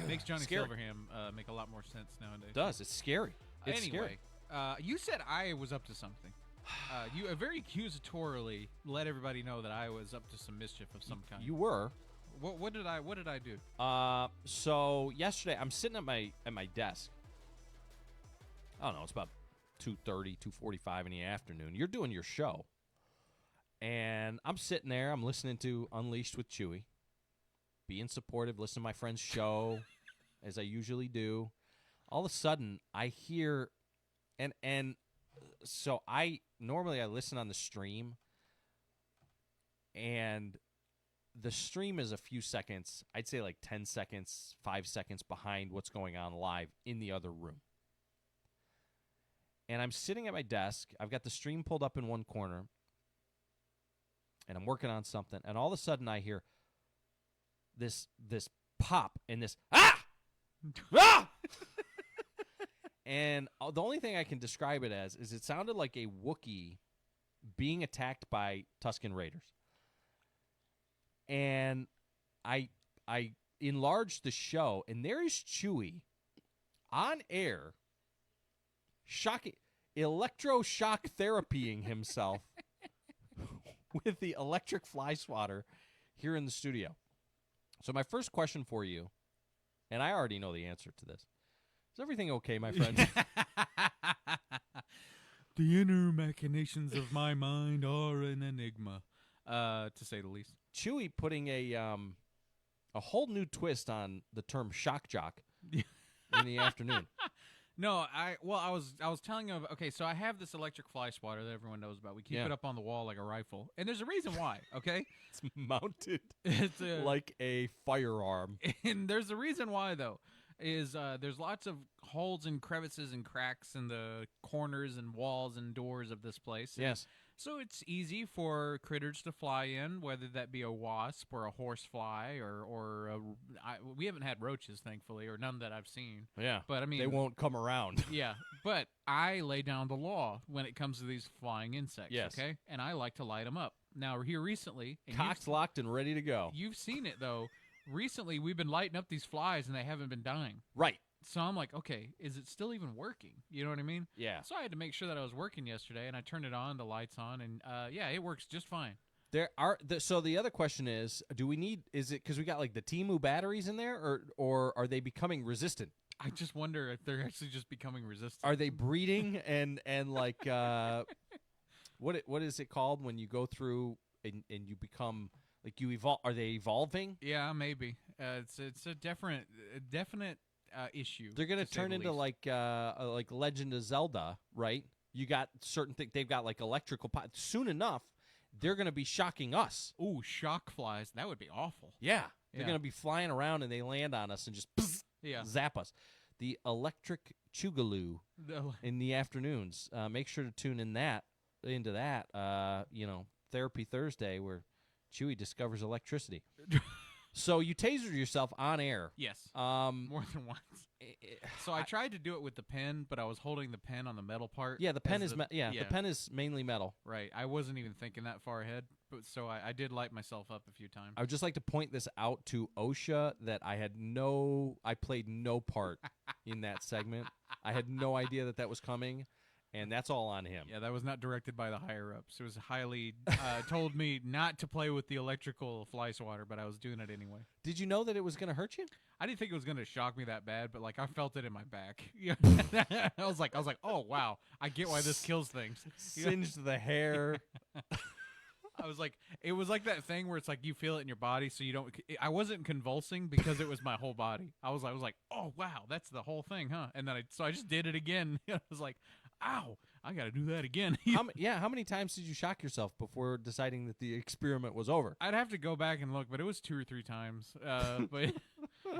Makes Johnny Scary. Silverham make a lot more sense nowadays. It does. It's scary. It's anyway, scary. You said I was up to something. You very accusatorily let everybody know that I was up to some mischief of some kind. You were. What did I do? So yesterday I'm sitting at my desk. I don't know, it's about 2:30, 2:45 in the afternoon. You're doing your show. And I'm sitting there, I'm listening to Unleashed with Chewy, being supportive, listening to my friend's show, as I usually do. All of a sudden, I hear, and so normally I listen on the stream, and the stream is a few seconds, I'd say like 10 seconds, 5 seconds behind what's going on live in the other room. And I'm sitting at my desk. I've got the stream pulled up in one corner, and I'm working on something. And all of a sudden, I hear this pop and this ah, ah, and the only thing I can describe it as is it sounded like a Wookiee being attacked by Tusken Raiders. And I enlarged the show, and there is Chewy on air. Shocking, electroshock therapying himself with the electric fly swatter here in the studio. So my first question for you, and I already know the answer to this. Is everything okay, my friend? The inner machinations of my mind are an enigma, to say the least. Chewy putting a whole new twist on the term shock jock in the afternoon. No, I was telling him, okay, so I have this electric fly swatter that everyone knows about. We keep it up on the wall like a rifle. And there's a reason why, okay? It's mounted like a firearm. And there's a reason why, though, is there's lots of holes and crevices and cracks in the corners and walls and doors of this place. Yes. So it's easy for critters to fly in, whether that be a wasp or a horsefly or we haven't had roaches, thankfully, or none that I've seen. Yeah, but I mean they won't come around. Yeah, but I lay down the law when it comes to these flying insects. Yes. Okay, and I like to light them up. Now here recently, cocked, locked, and ready to go. You've seen it though. Recently, we've been lighting up these flies, and they haven't been dying. Right. So I'm like, okay, is it still even working? You know what I mean? Yeah. So I had to make sure that I was working yesterday, and I turned it on, the lights on, and yeah, it works just fine. There are so the other question is, is it because we got like the Temu batteries in there, or are they becoming resistant? I just wonder if they're actually just becoming resistant. Are they breeding and like what is it called when you go through and you become like you evolve? Are they evolving? Yeah, maybe. It's a definite issue. They're going to turn into like Legend of Zelda, right? You got certain things. They've got like electrical. Soon enough, they're going to be shocking us. Ooh, shock flies. That would be awful. Yeah. They're going to be flying around and they land on us and just zap us. The electric chugaloo in the afternoons. Make sure to tune into that. Therapy Thursday where Chewy discovers electricity. So you tasered yourself on air. Yes. More than once. So I tried to do it with the pen, but I was holding the pen on the metal part. Yeah, the pen is the pen is mainly metal. Right. I wasn't even thinking that far ahead, but so I did light myself up a few times. I would just like to point this out to OSHA that I played no part in that segment. I had no idea that was coming. And that's all on him. Yeah, that was not directed by the higher-ups. It was highly told me not to play with the electrical fly swatter, but I was doing it anyway. Did you know that it was going to hurt you? I didn't think it was going to shock me that bad, but like I felt it in my back. I was like, oh wow, I get why this kills things. Singed the hair. I was like, it was like that thing where it's like you feel it in your body, so you don't. I wasn't convulsing because it was my whole body. I was like, oh wow, that's the whole thing, huh? And then I just did it again. I was like, ow, I got to do that again. How many times did you shock yourself before deciding that the experiment was over? I'd have to go back and look, but it was 2 or 3 times. But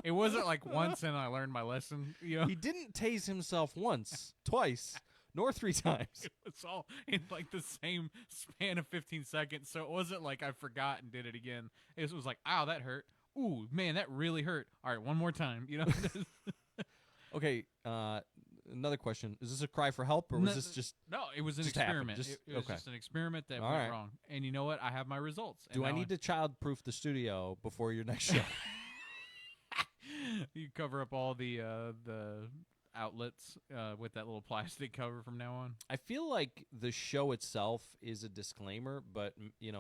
it wasn't like once and I learned my lesson. You know? He didn't tase himself once, twice, nor 3 times. It was all in like the same span of 15 seconds, so it wasn't like I forgot and did it again. It was like, ow, that hurt. Ooh, man, that really hurt. All right, one more time. You know. Okay. Another question: is this a cry for help, or was this just no? It was an just experiment. Just, it was okay. just an experiment that All went right. wrong. And you know what? I have my results. Do I need to childproof the studio before your next show? You cover up all the outlets with that little plastic cover from now on. I feel like the show itself is a disclaimer, but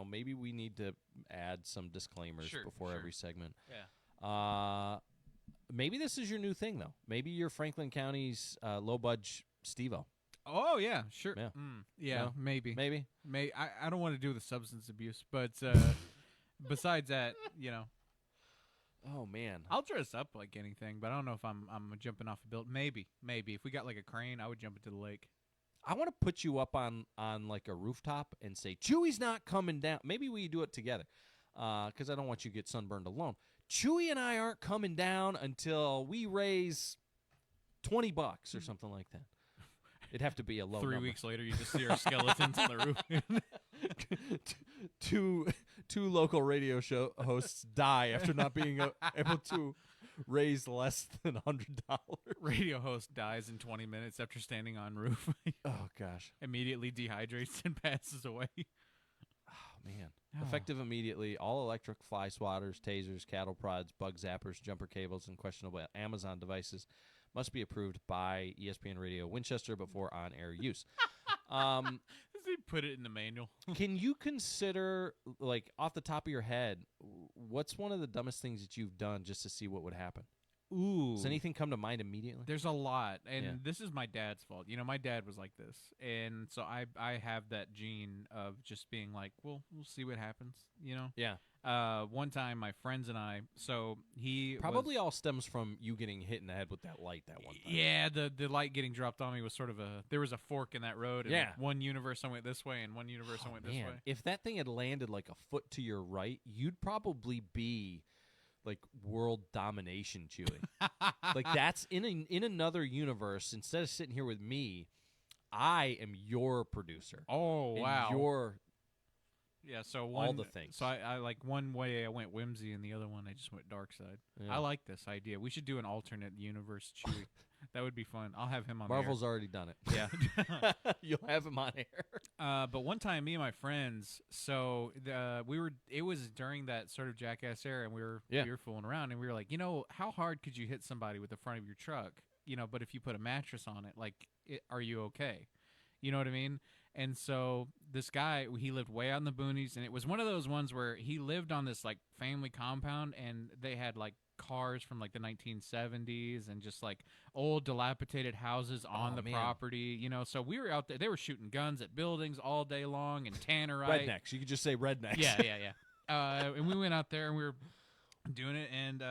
maybe we need to add some disclaimers before every segment. Yeah. Maybe this is your new thing, though. Maybe you're Franklin County's low-budge Steve-O. Oh, yeah, sure. Yeah, yeah, No? maybe. Maybe. I don't want to do the substance abuse, but besides that, Oh, man. I'll dress up like anything, but I don't know if I'm jumping off a building. Maybe. If we got like a crane, I would jump into the lake. I want to put you up on like a rooftop and say, Chewy's not coming down. Maybe we do it together because I don't want you to get sunburned alone. Chewy and I aren't coming down until we raise $20 or something like that. It'd have to be a low 3 number. weeks later, you just see our skeletons on the roof. Two local radio show hosts die after not being able to raise less than $100. Radio host dies in 20 minutes after standing on roof. Oh, gosh. Immediately dehydrates and passes away. Oh, man. Effective immediately, all electric fly swatters, tasers, cattle prods, bug zappers, jumper cables, and questionable Amazon devices must be approved by ESPN Radio Winchester before on-air use. Does he put it in the manual? Can you consider, like, off the top of your head, what's one of the dumbest things that you've done just to see what would happen? Ooh. Does anything come to mind immediately? There's a lot, and Yeah. this is my dad's fault. My dad was like this, and so I have that gene of just being like, well, we'll see what happens, Yeah. One time, my friends and I, so he Probably all stems from you getting hit in the head with that light that one time. Yeah, the light getting dropped on me was sort of there was a fork in that road. And Yeah. one universe I went this way, and one universe I went this Man, way. if that thing had landed like a foot to your right, you'd probably be like world domination, Chewy. Like that's in another universe. Instead of sitting here with me, I am your producer. Oh, and wow. Your Yeah, so all the things. So I like one way I went whimsy, and the other one I just went dark side. Yeah. I like this idea. We should do an alternate universe Chewy. That would be fun. I'll have him on Marvel's the air. already done it. Yeah. You'll have him on air. But one time, me and my friends, so it was during that sort of Jackass era, and we were fooling around, and we were like, how hard could you hit somebody with the front of your truck? But if you put a mattress on it, like, are you okay? You know what I mean? And so this guy, he lived way out in the boonies, and it was one of those ones where he lived on this like family compound, and they had like cars from like the 1970s and just like old dilapidated houses on the property, so we were out there. They were shooting guns at buildings all day long and tannerite. Rednecks. You could just say rednecks. Yeah. And we went out there and we were doing it, and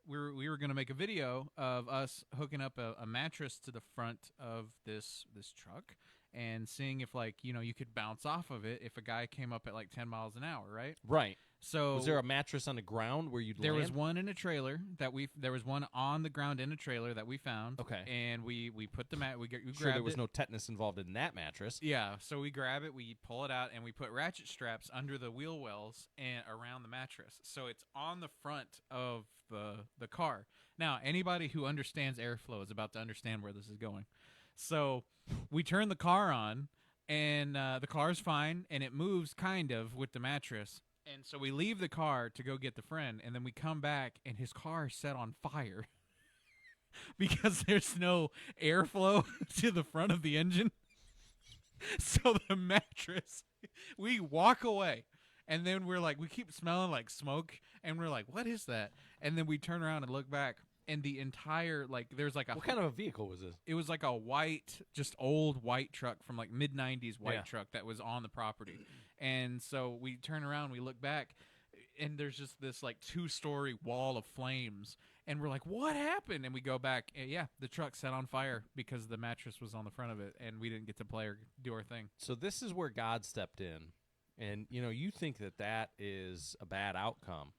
we were going to make a video of us hooking up a mattress to the front of this truck and seeing if like you could bounce off of it if a guy came up at like 10 miles an hour, right? Right. So was there a mattress on the ground where you'd There land? was one in a trailer there was one on the ground in a trailer that we found. Okay. And we put the we grabbed Sure, there was it. no tetanus involved in that mattress. Yeah, so we grab it, we pull it out, and we put ratchet straps under the wheel wells and around the mattress. So it's on the front of the car. Now, anybody who understands airflow is about to understand where this is going. So we turn the car on, and the car's fine, and it moves kind of with the mattress. And so we leave the car to go get the friend, and then we come back, and his car is set on fire because there's no airflow to the front of the engine. So the mattress, we walk away, and then we're like, we keep smelling like smoke, and we're like, what is that? And then we turn around and look back, And the entire, like, there's like a... What kind of a vehicle was this? It was like a white, just old white truck from like mid-90s white truck that was on the property. And so we turn around, we look back, and there's just this like 2-story wall of flames. And we're like, what happened? And we go back, and the truck set on fire because the mattress was on the front of it, and we didn't get to play or do our thing. So this is where God stepped in. And, you think that is a bad outcome.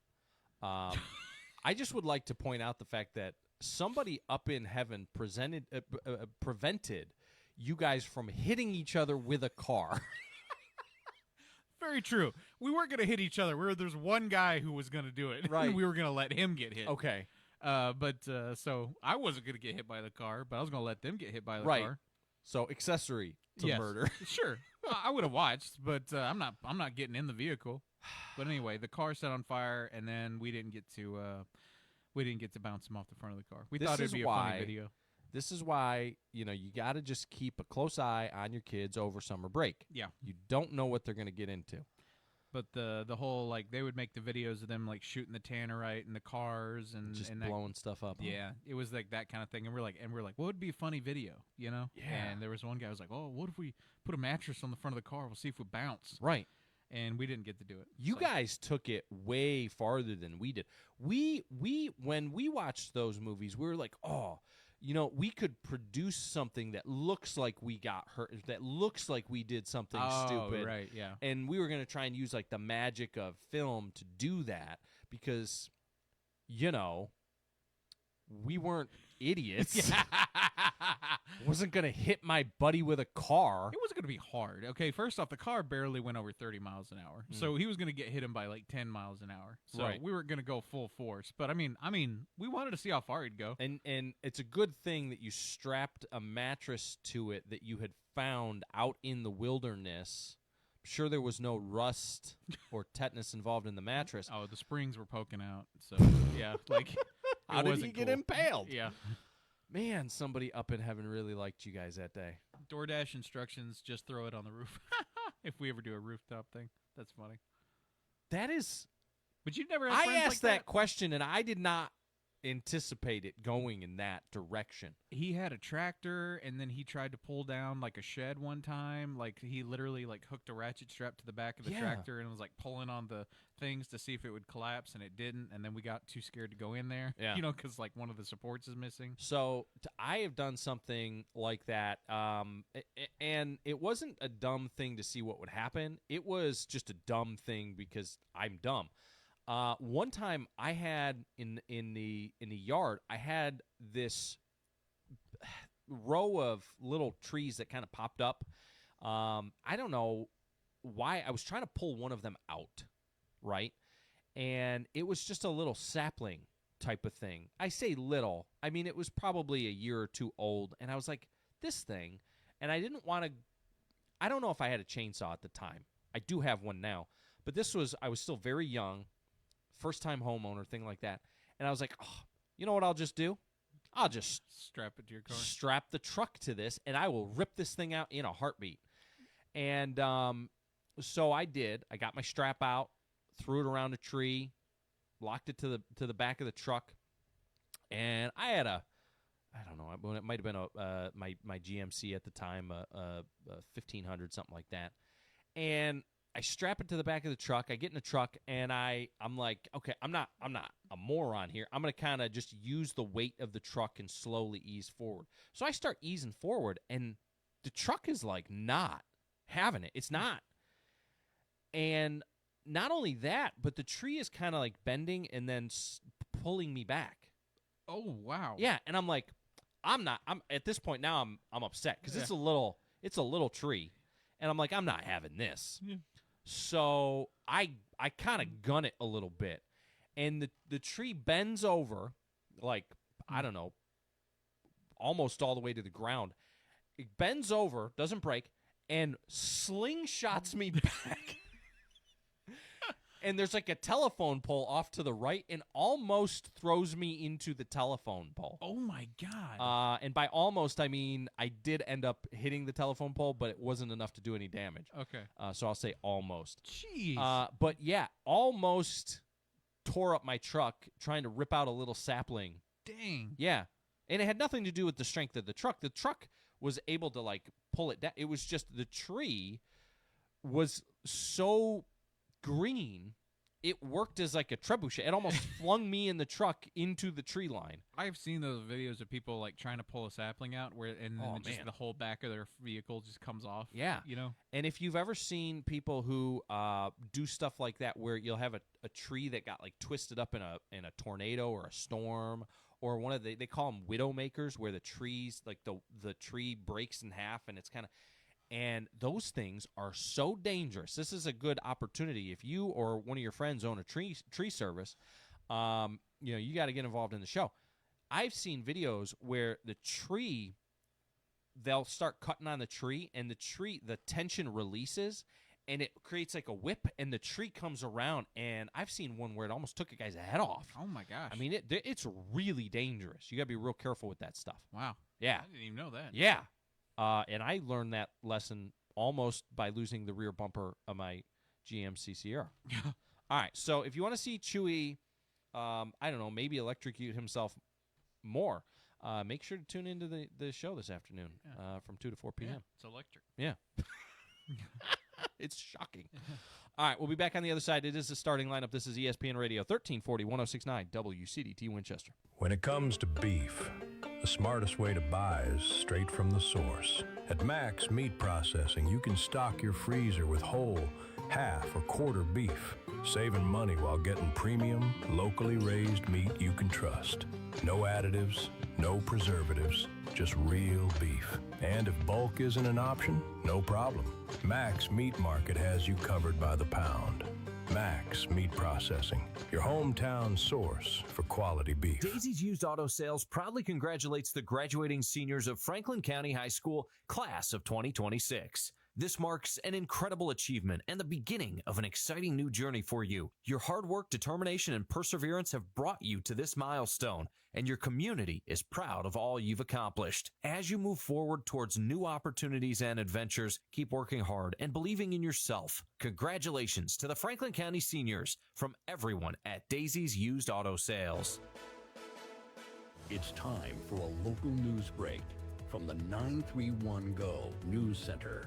I just would like to point out the fact that somebody up in heaven prevented you guys from hitting each other with a car. Very true. We weren't going to hit each other. There's one guy who was going to do it. Right. And we were going to let him get hit. Okay. So I wasn't going to get hit by the car, but I was going to let them get hit by the right. car. So accessory to murder. Sure. I would have watched, but I'm not getting in the vehicle. But anyway, the car set on fire, and then we didn't get to bounce him off the front of the car. We thought it'd be a funny video. This is why, you got to just keep a close eye on your kids over summer break. Yeah. You don't know what they're going to get into. But the whole, like, they would make the videos of them, like, shooting the tannerite in the cars and just and blowing stuff up. Yeah, it was like that kind of thing. And we're like, what would be a funny video, Yeah. And there was one guy who was like, oh, what if we put a mattress on the front of the car? We'll see if we bounce. Right. And we didn't get to do it. You guys took it way farther than we did. We when we watched those movies, we were like, oh, we could produce something that looks like we got hurt, that looks like we did something stupid. Right, yeah. And we were going to try and use, like, the magic of film to do that because, we weren't idiots. Wasn't going to hit my buddy with a car. It wasn't going to be hard. Okay, first off, the car barely went over 30 miles an hour. So he was going to get hit him by like 10 miles an hour. So we weren't going to go full force. But I mean, we wanted to see how far he'd go. And it's a good thing that you strapped a mattress to it that you had found out in the wilderness. I'm sure there was no rust or tetanus involved in the mattress. Oh, the springs were poking out. So, yeah, like... How did he get impaled? Yeah. Man, somebody up in heaven really liked you guys that day. DoorDash instructions, just throw it on the roof. If we ever do a rooftop thing. That's funny. That is... But you never had I friends asked like that question, and I did not anticipate it going in that direction. He had a tractor, and then he tried to pull down like a shed one time. Like he literally like hooked a ratchet strap to the back of the tractor and was like pulling on the things to see if it would collapse, and it didn't. And then we got too scared to go in there. Yeah, because like one of the supports is missing. So I have done something like that, and it wasn't a dumb thing to see what would happen. It was just a dumb thing because I'm dumb. One time I had in the yard, I had this row of little trees that kind of popped up. I don't know why. I was trying to pull one of them out, right? And it was just a little sapling type of thing. I say little. I mean, it was probably a year or two old. And I was like, this thing. And I didn't want to – I don't know if I had a chainsaw at the time. I do have one now. But I was still very young. First-time homeowner, thing like that. And I was like, oh, you know what I'll just do? I'll just strap it to your car. Strap the truck to this, and I will rip this thing out in a heartbeat. And so I did. I got my strap out, threw it around a tree, locked it to the back of the truck, and I had I don't know, it might have been my GMC at the time, a 1500, something like that. And I strap it to the back of the truck. I get in the truck, and I'm like, okay, I'm not a moron here. I'm going to kind of just use the weight of the truck and slowly ease forward. So I start easing forward, and the truck is like not having it. It's not. And not only that, but the tree is kind of like bending and then pulling me back. Oh, wow. Yeah, and I'm like, I'm at this point now I'm upset because it's a little tree. And I'm like, I'm not having this. Yeah. So I kind of gun it a little bit. And the tree bends over, like, I don't know, almost all the way to the ground. It bends over, doesn't break, and slingshots me back. And there's like a telephone pole off to the right and almost throws me into the telephone pole. Oh, my God. And by almost, I mean I did end up hitting the telephone pole, but it wasn't enough to do any damage. Okay. So I'll say almost. Jeez. But, yeah, almost tore up my truck trying to rip out a little sapling Dang. Yeah. And it had nothing to do with the strength of the truck. The truck was able to, like, pull it down. It was just the tree was so green, it worked as like a trebuchet. It almost flung me in the truck into the tree line. I've seen those videos of people like trying to pull a sapling out and then just the whole back of their vehicle just comes off. Yeah. You know? And if you've ever seen people who do stuff like that where you'll have a tree that got like twisted up in a tornado or a storm, or one of they call them widow makers, where the trees, like the tree breaks in half and it's kind of, and those things are so dangerous. This is a good opportunity. If you or one of your friends own a tree service, you got to get involved in the show. I've seen videos where the tree, they'll start cutting on the tree, and the tension releases, and it creates like a whip, and the tree comes around. And I've seen one where it almost took a guy's head off. Oh my gosh! I mean, it's really dangerous. You got to be real careful with that stuff. Wow. Yeah. I didn't even know that. Yeah. And I learned that lesson almost by losing the rear bumper of my GMC Sierra. All right, so if you want to see Chewy, I don't know, maybe electrocute himself more, make sure to tune into the show this afternoon from 2 to 4 p.m. Yeah, it's electric. Yeah. It's shocking. All right, we'll be back on the other side. It is the starting lineup. This is ESPN Radio, 1340, 1069 WCDT Winchester. When it comes to beef, the smartest way to buy is straight from the source. At Max Meat Processing, you can stock your freezer with whole, half, or quarter beef, saving money while getting premium, locally raised meat you can trust. No additives, no preservatives, just real beef. And if bulk isn't an option, no problem. Max Meat Market has you covered by the pound. Max Meat Processing, your hometown source for quality beef. Daisy's Used Auto Sales proudly congratulates the graduating seniors of Franklin County High School class of 2026. This marks an incredible achievement and the beginning of an exciting new journey for you. Your hard work, determination, and perseverance have brought you to this milestone, and your community is proud of all you've accomplished. As you move forward towards new opportunities and adventures, keep working hard and believing in yourself. Congratulations to the Franklin County seniors from everyone at Daisy's Used Auto Sales. It's time for a local news break from the 931 Go News Center.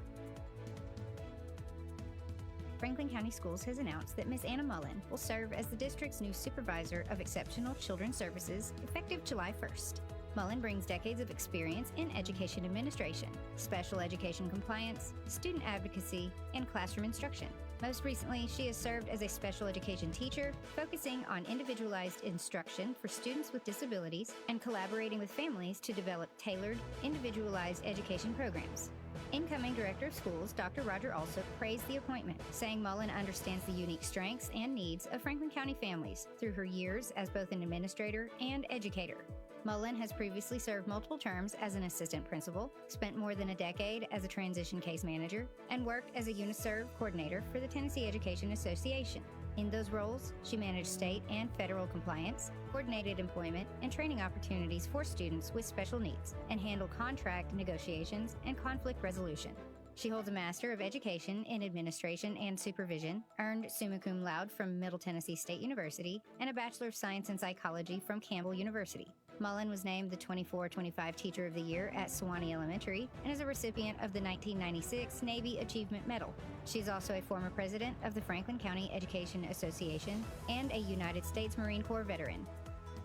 Franklin County Schools has announced that Ms. Anna Mullen will serve as the district's new Supervisor of Exceptional Children's Services effective July 1st. Mullen brings decades of experience in education administration, special education compliance, student advocacy, and classroom instruction. Most recently, she has served as a special education teacher, focusing on individualized instruction for students with disabilities and collaborating with families to develop tailored, individualized education programs. Incoming Director of Schools, Dr. Roger also praised the appointment, saying Mullen understands the unique strengths and needs of Franklin County families through her years as both an administrator and educator. Mullen has previously served multiple terms as an assistant principal, spent more than a decade as a transition case manager, and worked as a UniServe coordinator for the Tennessee Education Association. In those roles, she managed state and federal compliance, coordinated employment and training opportunities for students with special needs, and handled contract negotiations and conflict resolution. She holds a Master of Education in Administration and Supervision, earned summa cum laude from Middle Tennessee State University, and a Bachelor of Science in Psychology from Campbell University. Mullen was named the 24-25 Teacher of the Year at Sewanee Elementary and is a recipient of the 1996 Navy Achievement Medal. She is also a former president of the Franklin County Education Association and a United States Marine Corps veteran.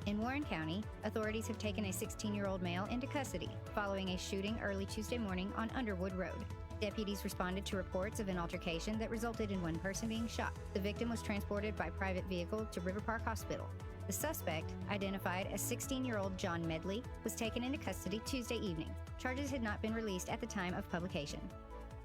In Warren County, authorities have taken a 16-year-old male into custody following a shooting early Tuesday morning on Underwood Road. Deputies responded to reports of an altercation that resulted in one person being shot. The victim was transported by private vehicle to River Park Hospital. The suspect, identified as 16-year-old John Medley, was taken into custody Tuesday evening. Charges had not been released at the time of publication.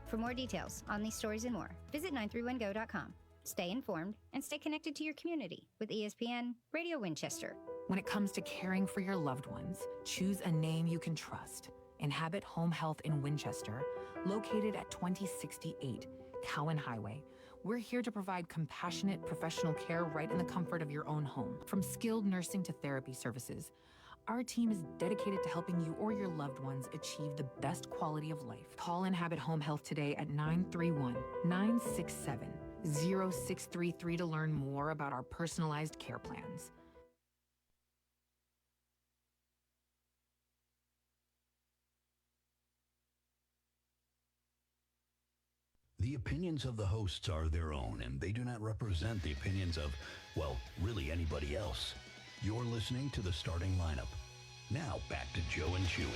For more details on these stories and more, visit 931go.com. Stay informed and stay connected to your community with ESPN Radio Winchester. When it comes to caring for your loved ones, choose a name you can trust. Inhabit Home Health in Winchester, located at 2068 Cowan Highway. We're here to provide compassionate professional care right in the comfort of your own home. From skilled nursing to therapy services, our team is dedicated to helping you or your loved ones achieve the best quality of life. Call Inhabit Home Health today at 931-967-0633 to learn more about our personalized care plans. The opinions of the hosts are their own, and they do not represent the opinions of, well, really anybody else. You're listening to the starting lineup. Now back to Joe and Chewy.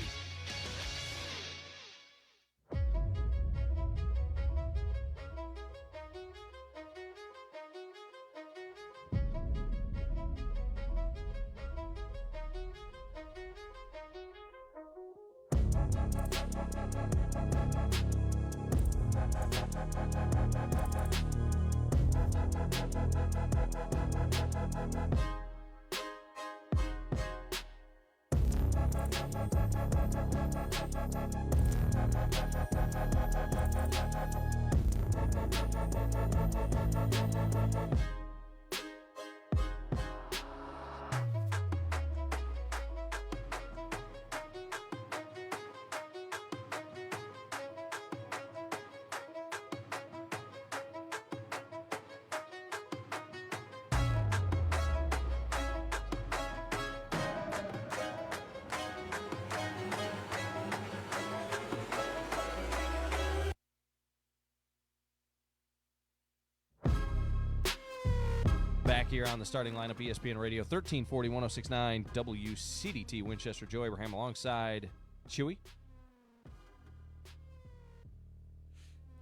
Back here on the starting lineup, ESPN Radio, 1340, 1069, WCDT, Winchester. Joe Abraham alongside Chewy.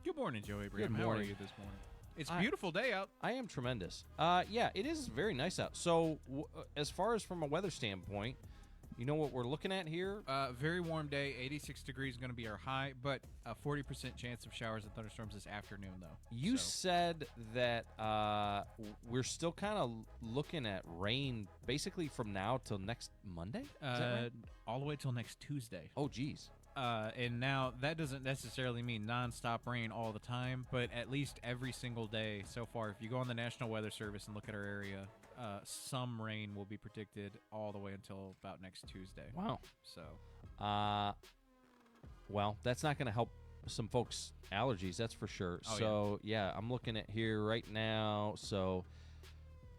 Good morning, Joe Abraham. Good How morning. are you this morning? It's a beautiful day out. I am tremendous. Yeah, it is very nice out. So, as far as from a weather standpoint, you know what we're looking at here? Very warm day. 86 degrees is going to be our high, but a 40% chance of showers and thunderstorms this afternoon, though. You said that we're still kind of looking at rain basically from now till next Monday? Is that right? All the way till next Tuesday. Oh, geez. And now that doesn't necessarily mean nonstop rain all the time, but at least every single day so far. If you go on the National Weather Service and look at our area, some rain will be predicted all the way until about next Tuesday. Wow. So, well, that's not going to help some folks' allergies, that's for sure. Oh, so, yeah, I'm looking at here right now. So,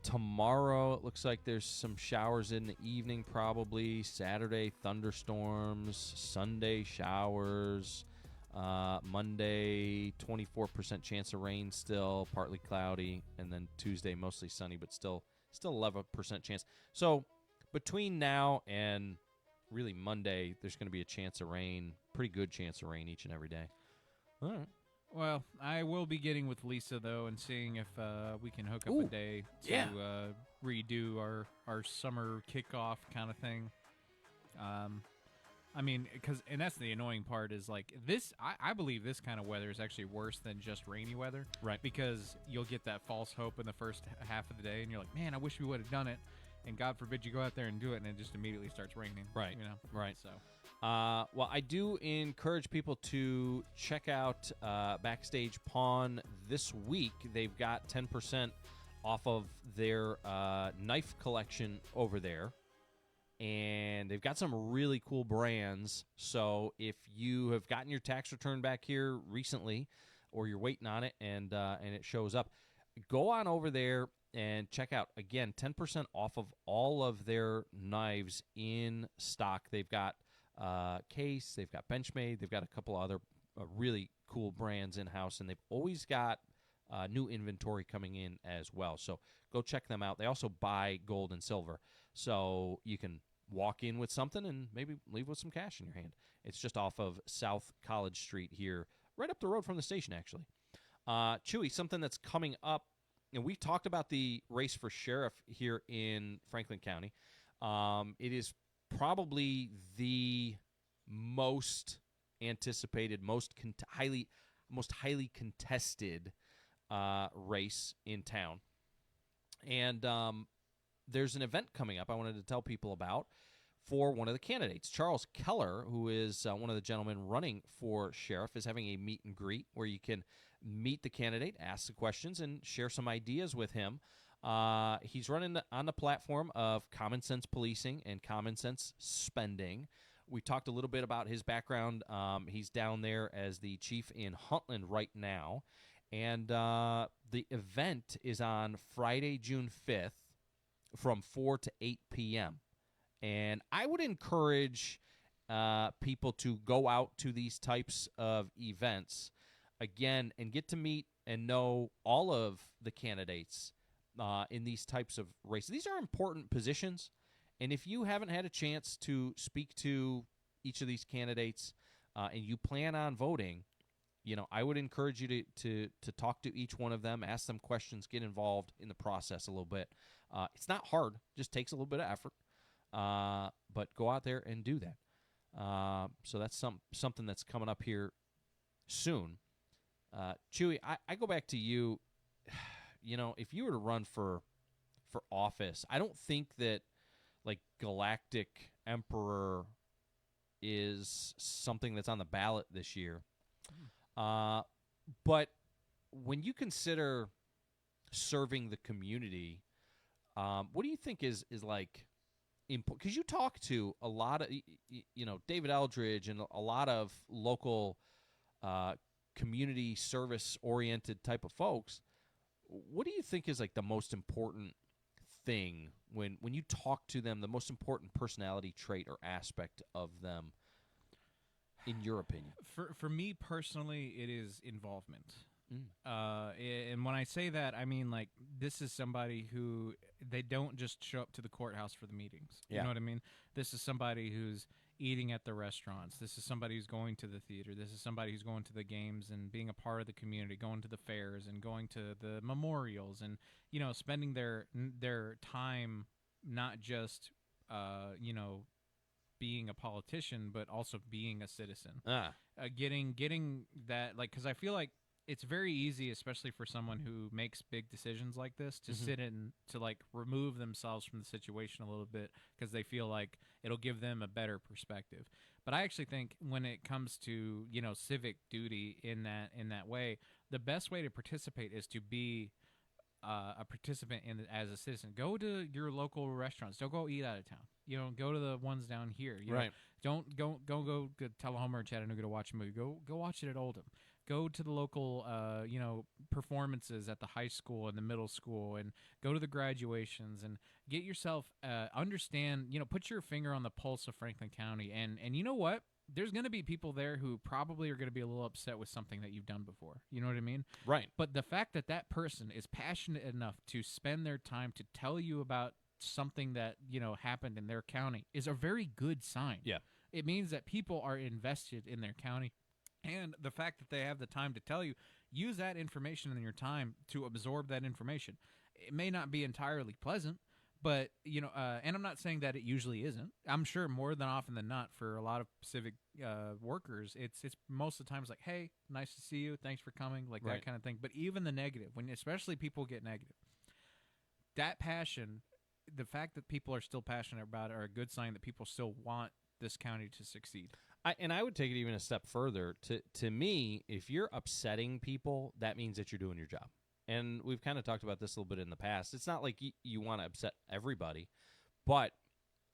tomorrow, it looks like there's some showers in the evening probably. Saturday, thunderstorms. Sunday, showers. Monday, 24% chance of rain still, partly cloudy. And then Tuesday, mostly sunny, but still 11% chance. So between now and really Monday, there's going to be a chance of rain, pretty good chance of rain each and every day. All right. well, I will be getting with Lisa, though, and seeing if we can hook up a day to redo our summer kickoff kind of thing. I mean, and that's the annoying part is, like, this, I believe this kind of weather is actually worse than just rainy weather. Right. Because you'll get that false hope in the first half of the day, and you're like, man, I wish we would have done it. And God forbid you go out there and do it, and it just immediately starts raining. Right. You know? Right. So, well, I do encourage people to check out Backstage Pawn this week. They've got 10% off of their knife collection over there. And they've got some really cool brands. So if you have gotten your tax return back here recently, or you're waiting on it and it shows up, go on over there and check out, again, 10% off of all of their knives in stock. They've got Case, they've got Benchmade, they've got a couple other really cool brands in-house, and they've always got new inventory coming in as well. So go check them out. They also buy gold and silver, so you can walk in with something and maybe leave with some cash in your hand. It's just off of South College Street here, right up the road from the station, actually. Chewy, something that's coming up, and we talked about the race for sheriff here in Franklin County. It is probably the most anticipated, most highly contested race in town. And there's an event coming up I wanted to tell people about for one of the candidates. Charles Keller, who is one of the gentlemen running for sheriff, is having a meet and greet where you can meet the candidate, ask the questions, and share some ideas with him. He's running on the platform of common sense policing and common sense spending. We talked a little bit about his background. He's down there as the chief in Huntland right now. And the event is on Friday, June 5th from 4 to 8 p.m. And I would encourage people to go out to these types of events again and get to meet and know all of the candidates in these types of races. These are important positions, and if you haven't had a chance to speak to each of these candidates and you plan on voting, I would encourage you to talk to each one of them, ask them questions, get involved in the process a little bit. It's not hard, just takes a little bit of effort, but go out there and do that. So that's something that's coming up here soon. Chewy, I go back to you. If you were to run for office, I don't think that like Galactic Emperor is something that's on the ballot this year. But when you consider serving the community, what do you think is like important? Because you talk to a lot of, David Eldridge and a lot of local community service-oriented type of folks. What do you think is like the most important thing when you talk to them, the most important personality trait or aspect of them, in your opinion? For me personally, it is involvement. And when I say that, I mean, like, this is somebody who, they don't just show up to the courthouse for the meetings. You know what I mean? This is somebody who's eating at the restaurants. This is somebody who's going to the theater. This is somebody who's going to the games and being a part of the community, going to the fairs and going to the memorials and, spending their time not just, being a politician, but also being a citizen. Getting that, like, because I feel like it's very easy, especially for someone who makes big decisions like this, to sit in, to like remove themselves from the situation a little bit because they feel like it'll give them a better perspective. But I actually think when it comes to, civic duty in that way, the best way to participate is to be a participant in as a citizen. Go to your local restaurants. Don't go eat out of town. Go to the ones down here. Right. Don't go to Tullahoma or Chattanooga to watch a movie. Go watch it at Oldham. Go to the local, performances at the high school and the middle school, and go to the graduations and get yourself understand. Put your finger on the pulse of Franklin County, and you know what? There's going to be people there who probably are going to be a little upset with something that you've done before. You know what I mean? Right. But the fact that that person is passionate enough to spend their time to tell you about something that, happened in their county is a very good sign. Yeah. It means that people are invested in their county. And the fact that they have the time to tell you, use that information in your time to absorb that information. It may not be entirely pleasant, but, and I'm not saying that it usually isn't. I'm sure more than often than not for a lot of civic workers, it's most of the time it's like, hey, nice to see you. Thanks for coming, like that kind of thing. But even the negative, when especially people get negative, that passion, the fact that people are still passionate about it are a good sign that people still want this county to succeed. I would take it even a step further. To me, if you're upsetting people, that means that you're doing your job. And we've kind of talked about this a little bit in the past. It's not like you want to upset everybody, but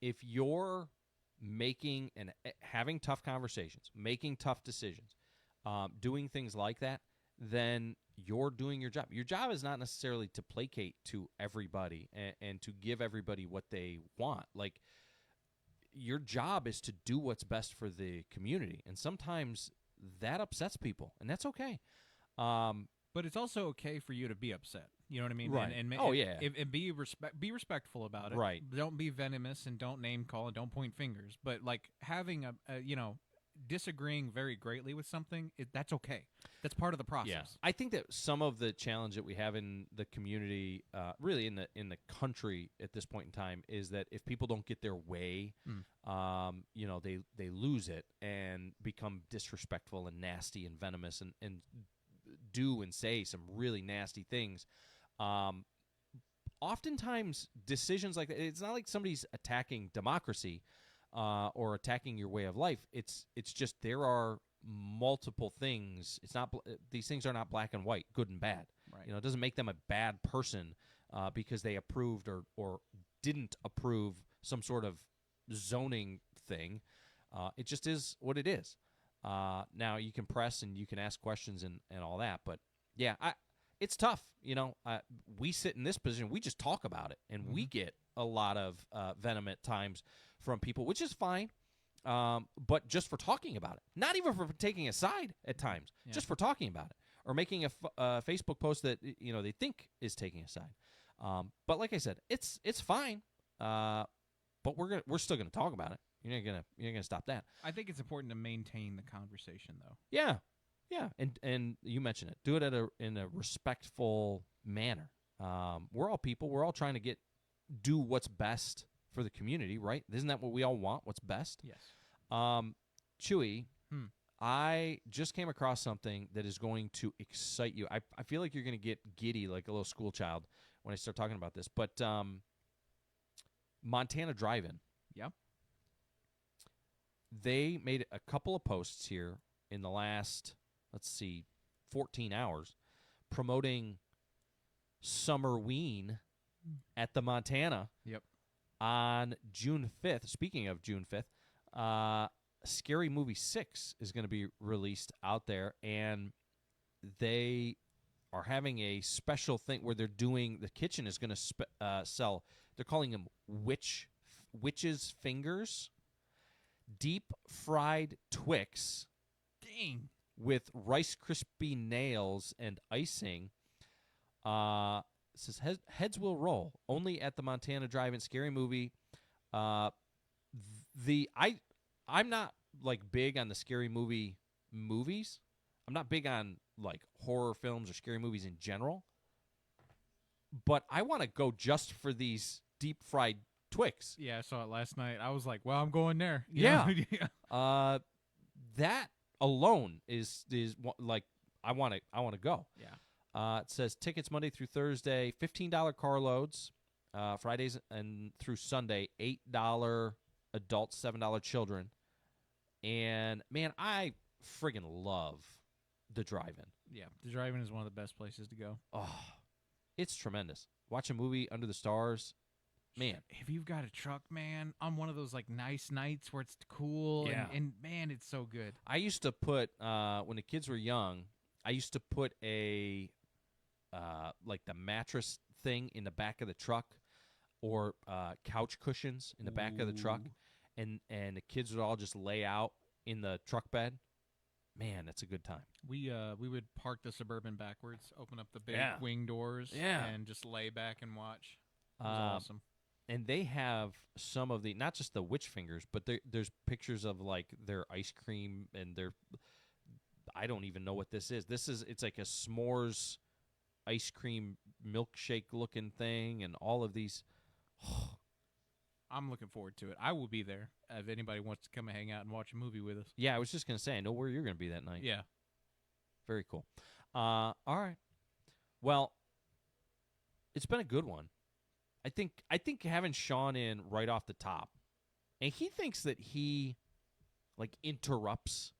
if you're making and having tough conversations, making tough decisions, doing things like that, then you're doing your job. Your job is not necessarily to placate to everybody and to give everybody what they want. Like, your job is to do what's best for the community, and sometimes that upsets people, and that's okay. But it's also okay for you to be upset. You know what I mean? Right. And be respectful about it. Right. Don't be venomous and don't name call and don't point fingers. But like having a disagreeing very greatly with something, that's okay. That's part of the process. Yeah. I think that some of the challenge that we have in the community, really in the country at this point in time, is that if people don't get their way, they lose it and become disrespectful and nasty and venomous and do and say some really nasty things. Oftentimes, decisions like that, it's not like somebody's attacking democracy or attacking your way of life. It's just there are multiple things. It's not these things are not black and white, good and bad. Right. It doesn't make them a bad person because they approved or didn't approve some sort of zoning thing. It just is what it is. Now you can press and you can ask questions and all that, but yeah, it's tough. We sit in this position, we just talk about it, and we get a lot of venom at times from people, which is fine. but just for talking about it. Not even for taking a side at times, just for talking about it. Or making a Facebook post that they think is taking a side. But like I said, it's fine. But we're still gonna talk about it. You're not gonna stop that. I think it's important to maintain the conversation, though. Yeah. And you mentioned it. Do it in a respectful manner. We're all people. We're all trying to do what's best for the community, right? Isn't that what we all want? What's best? Yes. Chewy. I just came across something that is going to excite you. I feel like you're going to get giddy like a little school child when I start talking about this. But Montana Drive-In. Yep. They made a couple of posts here in the last, 14 hours promoting Summerween at the Montana. Yep. On June 5th. Speaking of June 5th, Scary Movie 6 is going to be released out there, and they are having a special thing where they're doing, the kitchen is going to sell, they're calling them witch's fingers, deep fried Twix. Dang. With Rice Krispie nails and icing. It says heads will roll only at the Montana Drive-In Scary Movie. I'm not like big on the scary movies. I'm not big on like horror films or scary movies in general. But I want to go just for these deep fried Twix. Yeah, I saw it last night. I was like, well, I'm going there. Yeah. That alone is like I want to go. Yeah. It says tickets Monday through Thursday, $15 carloads, Fridays and through Sunday, $8 adults, $7 children. And man, I friggin' love the drive-in. Yeah, the drive-in is one of the best places to go. Oh, it's tremendous. Watch a movie under the stars. Man, if you've got a truck, man, on one of those like nice nights where it's cool, and man, it's so good. I used to put when the kids were young, I used to put a like the mattress thing in the back of the truck, or couch cushions in the back of the truck, and the kids would all just lay out in the truck bed. Man, that's a good time. We would park the Suburban backwards, open up the big wing doors, and just lay back and watch. It was awesome. And they have some of the, not just the witch fingers, but there's pictures of like their ice cream and their, I don't even know what this is. It's like a s'mores ice cream milkshake looking thing and all of these. I'm looking forward to it. I will be there if anybody wants to come and hang out and watch a movie with us. Yeah, I was just going to say, I know where you're going to be that night. Yeah. Very cool. All right. Well, it's been a good one. I think having Sean in right off the top, and he thinks that he like interrupts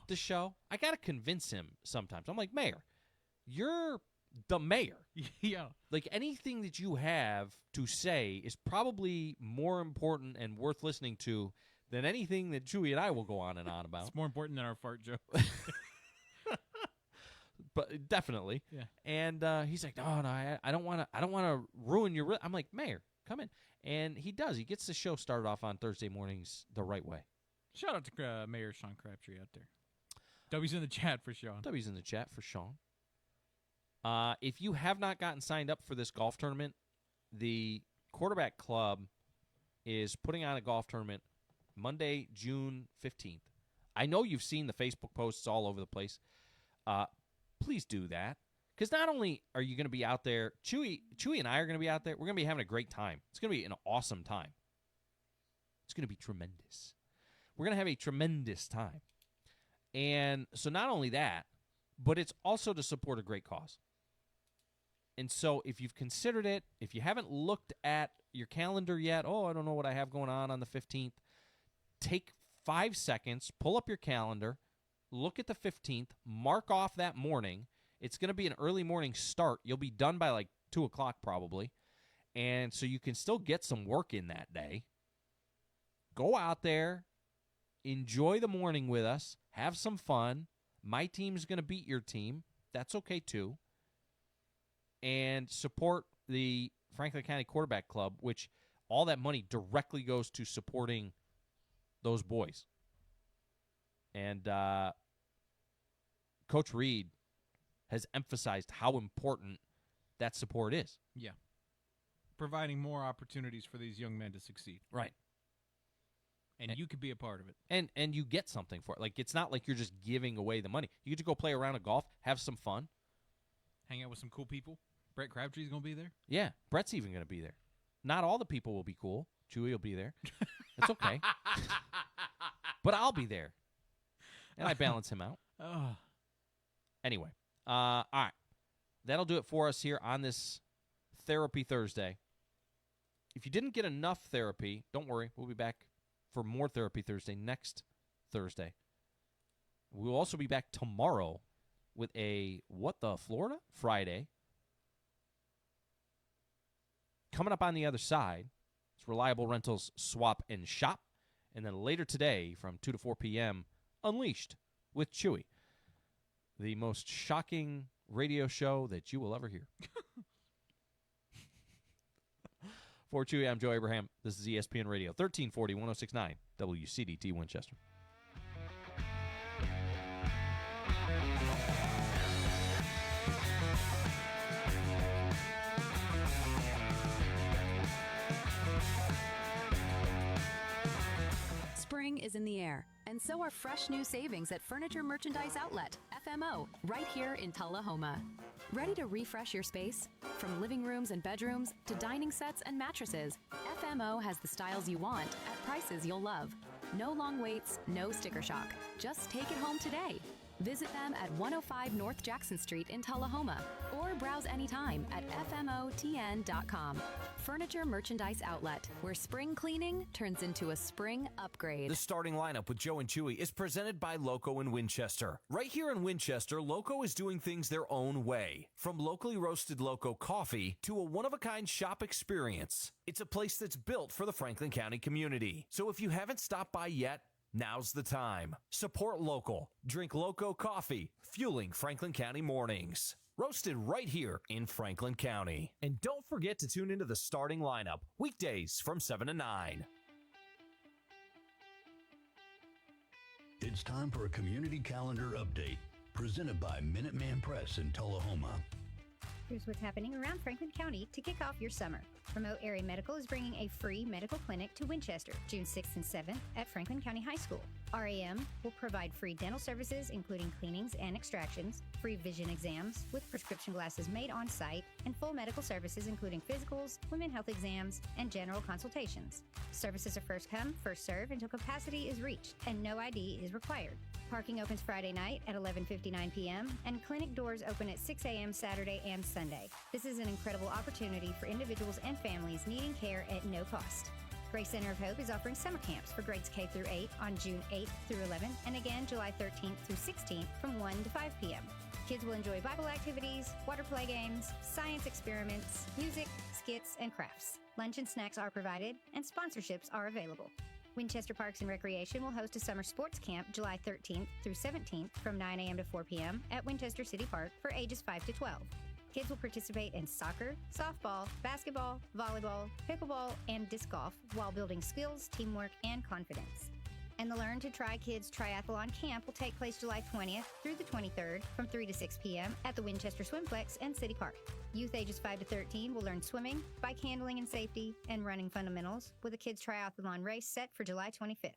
the show. I got to convince him sometimes. I'm like, Mayor, you're the mayor. Yeah. Like anything that you have to say is probably more important and worth listening to than anything that Chewy and I will go on and on about. It's more important than our fart joke. But definitely. Yeah. And he's like, no, I don't want to ruin your. I'm like, Mayor, come in, and he does. He gets the show started off on Thursday mornings the right way. Shout out to Mayor Sean Crabtree out there. W's in the chat for Sean. W's in the chat for Sean. If you have not gotten signed up for this golf tournament, the Quarterback Club is putting on a golf tournament Monday, June 15th. I know you've seen the Facebook posts all over the place. Please do that. Because not only are you going to be out there, Chewy and I are going to be out there, we're going to be having a great time. It's going to be an awesome time. It's going to be tremendous. We're going to have a tremendous time. And so not only that, but it's also to support a great cause. And so if you've considered it, if you haven't looked at your calendar yet, I don't know what I have going on the 15th, take 5 seconds, pull up your calendar, look at the 15th, mark off that morning. It's going to be an early morning start. You'll be done by like 2 o'clock probably. And so you can still get some work in that day. Go out there, enjoy the morning with us, have some fun. My team's going to beat your team. That's okay too. And support the Franklin County Quarterback Club, which all that money directly goes to supporting those boys. And Coach Reed has emphasized how important that support is. Yeah. Providing more opportunities for these young men to succeed. Right. And you could be a part of it. And you get something for it. Like, it's not like you're just giving away the money. You get to go play a round of golf, have some fun. Hang out with some cool people. Brett Crabtree's going to be there. Yeah, Brett's even going to be there. Not all the people will be cool. Chewy will be there. It's okay. But I'll be there. And I balance him out. Anyway, all right. That'll do it for us here on this Therapy Thursday. If you didn't get enough therapy, don't worry. We'll be back for more Therapy Thursday next Thursday. We'll also be back tomorrow with a What the Florida Friday. Coming up on the other side, it's Reliable Rentals Swap and Shop. And then later today from 2 to 4 p.m., Unleashed with Chewy. The most shocking radio show that you will ever hear. For Chewy, I'm Joe Abraham. This is ESPN Radio, 1340, 106.9, WCDT Winchester. Spring is in the air, and so are fresh new savings at Furniture Merchandise Outlet, FMO, right here in Tullahoma. Ready to refresh your space? From living rooms and bedrooms to dining sets and mattresses, FMO has the styles you want at prices you'll love. No long waits, no sticker shock. Just take it home today. Visit them at 105 North Jackson Street in Tullahoma or browse anytime at FMOTN.com. Furniture Merchandise Outlet, where spring cleaning turns into a spring upgrade. The starting lineup with Joe and Chewy is presented by Loco in Winchester. Right here in Winchester, Loco is doing things their own way. From locally roasted Loco coffee to a one-of-a-kind shop experience. It's a place that's built for the Franklin County community. So if you haven't stopped by yet, now's the time. Support local. Drink Loco coffee, fueling Franklin County mornings. Roasted right here in Franklin County. And don't forget to tune into the starting lineup, weekdays from 7 to 9. It's time for a community calendar update, presented by Minuteman Press in Tullahoma. Here's what's happening around Franklin County to kick off your summer. Remote Area Medical is bringing a free medical clinic to Winchester, June 6th and 7th at Franklin County High School. RAM will provide free dental services, including cleanings and extractions, free vision exams with prescription glasses made on site, and full medical services, including physicals, women health exams, and general consultations. Services are first come, first serve until capacity is reached, and no ID is required. Parking opens Friday night at 11:59 p.m., and clinic doors open at 6 a.m. Saturday and Sunday. This is an incredible opportunity for individuals and families needing care at no cost. Grace Center of Hope is offering summer camps for grades K through 8 on June 8th through 11th, and again July 13th through 16th from 1 to 5 p.m. Kids will enjoy Bible activities, water play games, science experiments, music, skits, and crafts. Lunch and snacks are provided, and sponsorships are available. Winchester Parks and Recreation will host a summer sports camp July 13th through 17th from 9 a.m. to 4 p.m. at Winchester City Park for ages 5 to 12. Kids will participate in soccer, softball, basketball, volleyball, pickleball, and disc golf while building skills, teamwork, and confidence. And the Learn to Try Kids Triathlon Camp will take place July 20th through the 23rd from 3 to 6 p.m. at the Winchester Swimplex and City Park. Youth ages 5 to 13 will learn swimming, bike handling and safety, and running fundamentals with a kids triathlon race set for July 25th.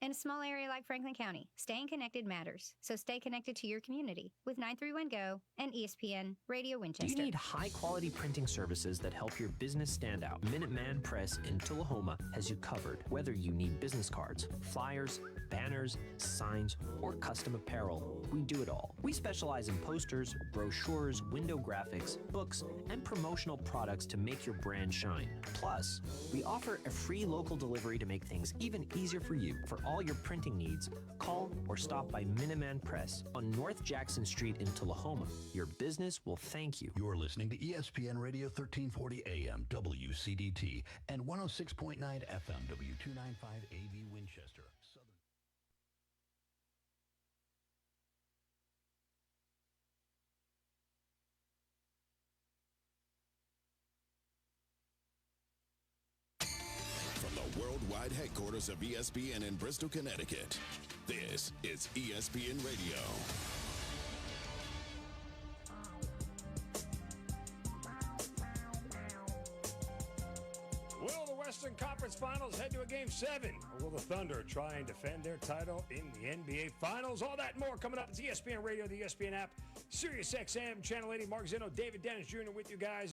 In a small area like Franklin County, staying connected matters. So stay connected to your community with 931-GO and ESPN Radio Winchester. Do you need high-quality printing services that help your business stand out? Minuteman Press in Tullahoma has you covered. Whether you need business cards, flyers, banners, signs, or custom apparel, we do it all. We specialize in posters, brochures, window graphics, books, and promotional products to make your brand shine. Plus, we offer a free local delivery to make things even easier for you. For all your printing needs, call or stop by Minuteman Press on North Jackson Street in Tullahoma. Your business will thank you. You're listening to ESPN Radio 1340 AM WCDT and 106.9 FM W295 AV Winchester. From the World countrywide headquarters of ESPN in Bristol, Connecticut. This is ESPN Radio. Will the Western Conference Finals head to a Game 7? Or will the Thunder try and defend their title in the NBA Finals? All that and more coming up. It's ESPN Radio, the ESPN app, Sirius XM, Channel 80. Mark Zeno, David Dennis Jr. with you guys.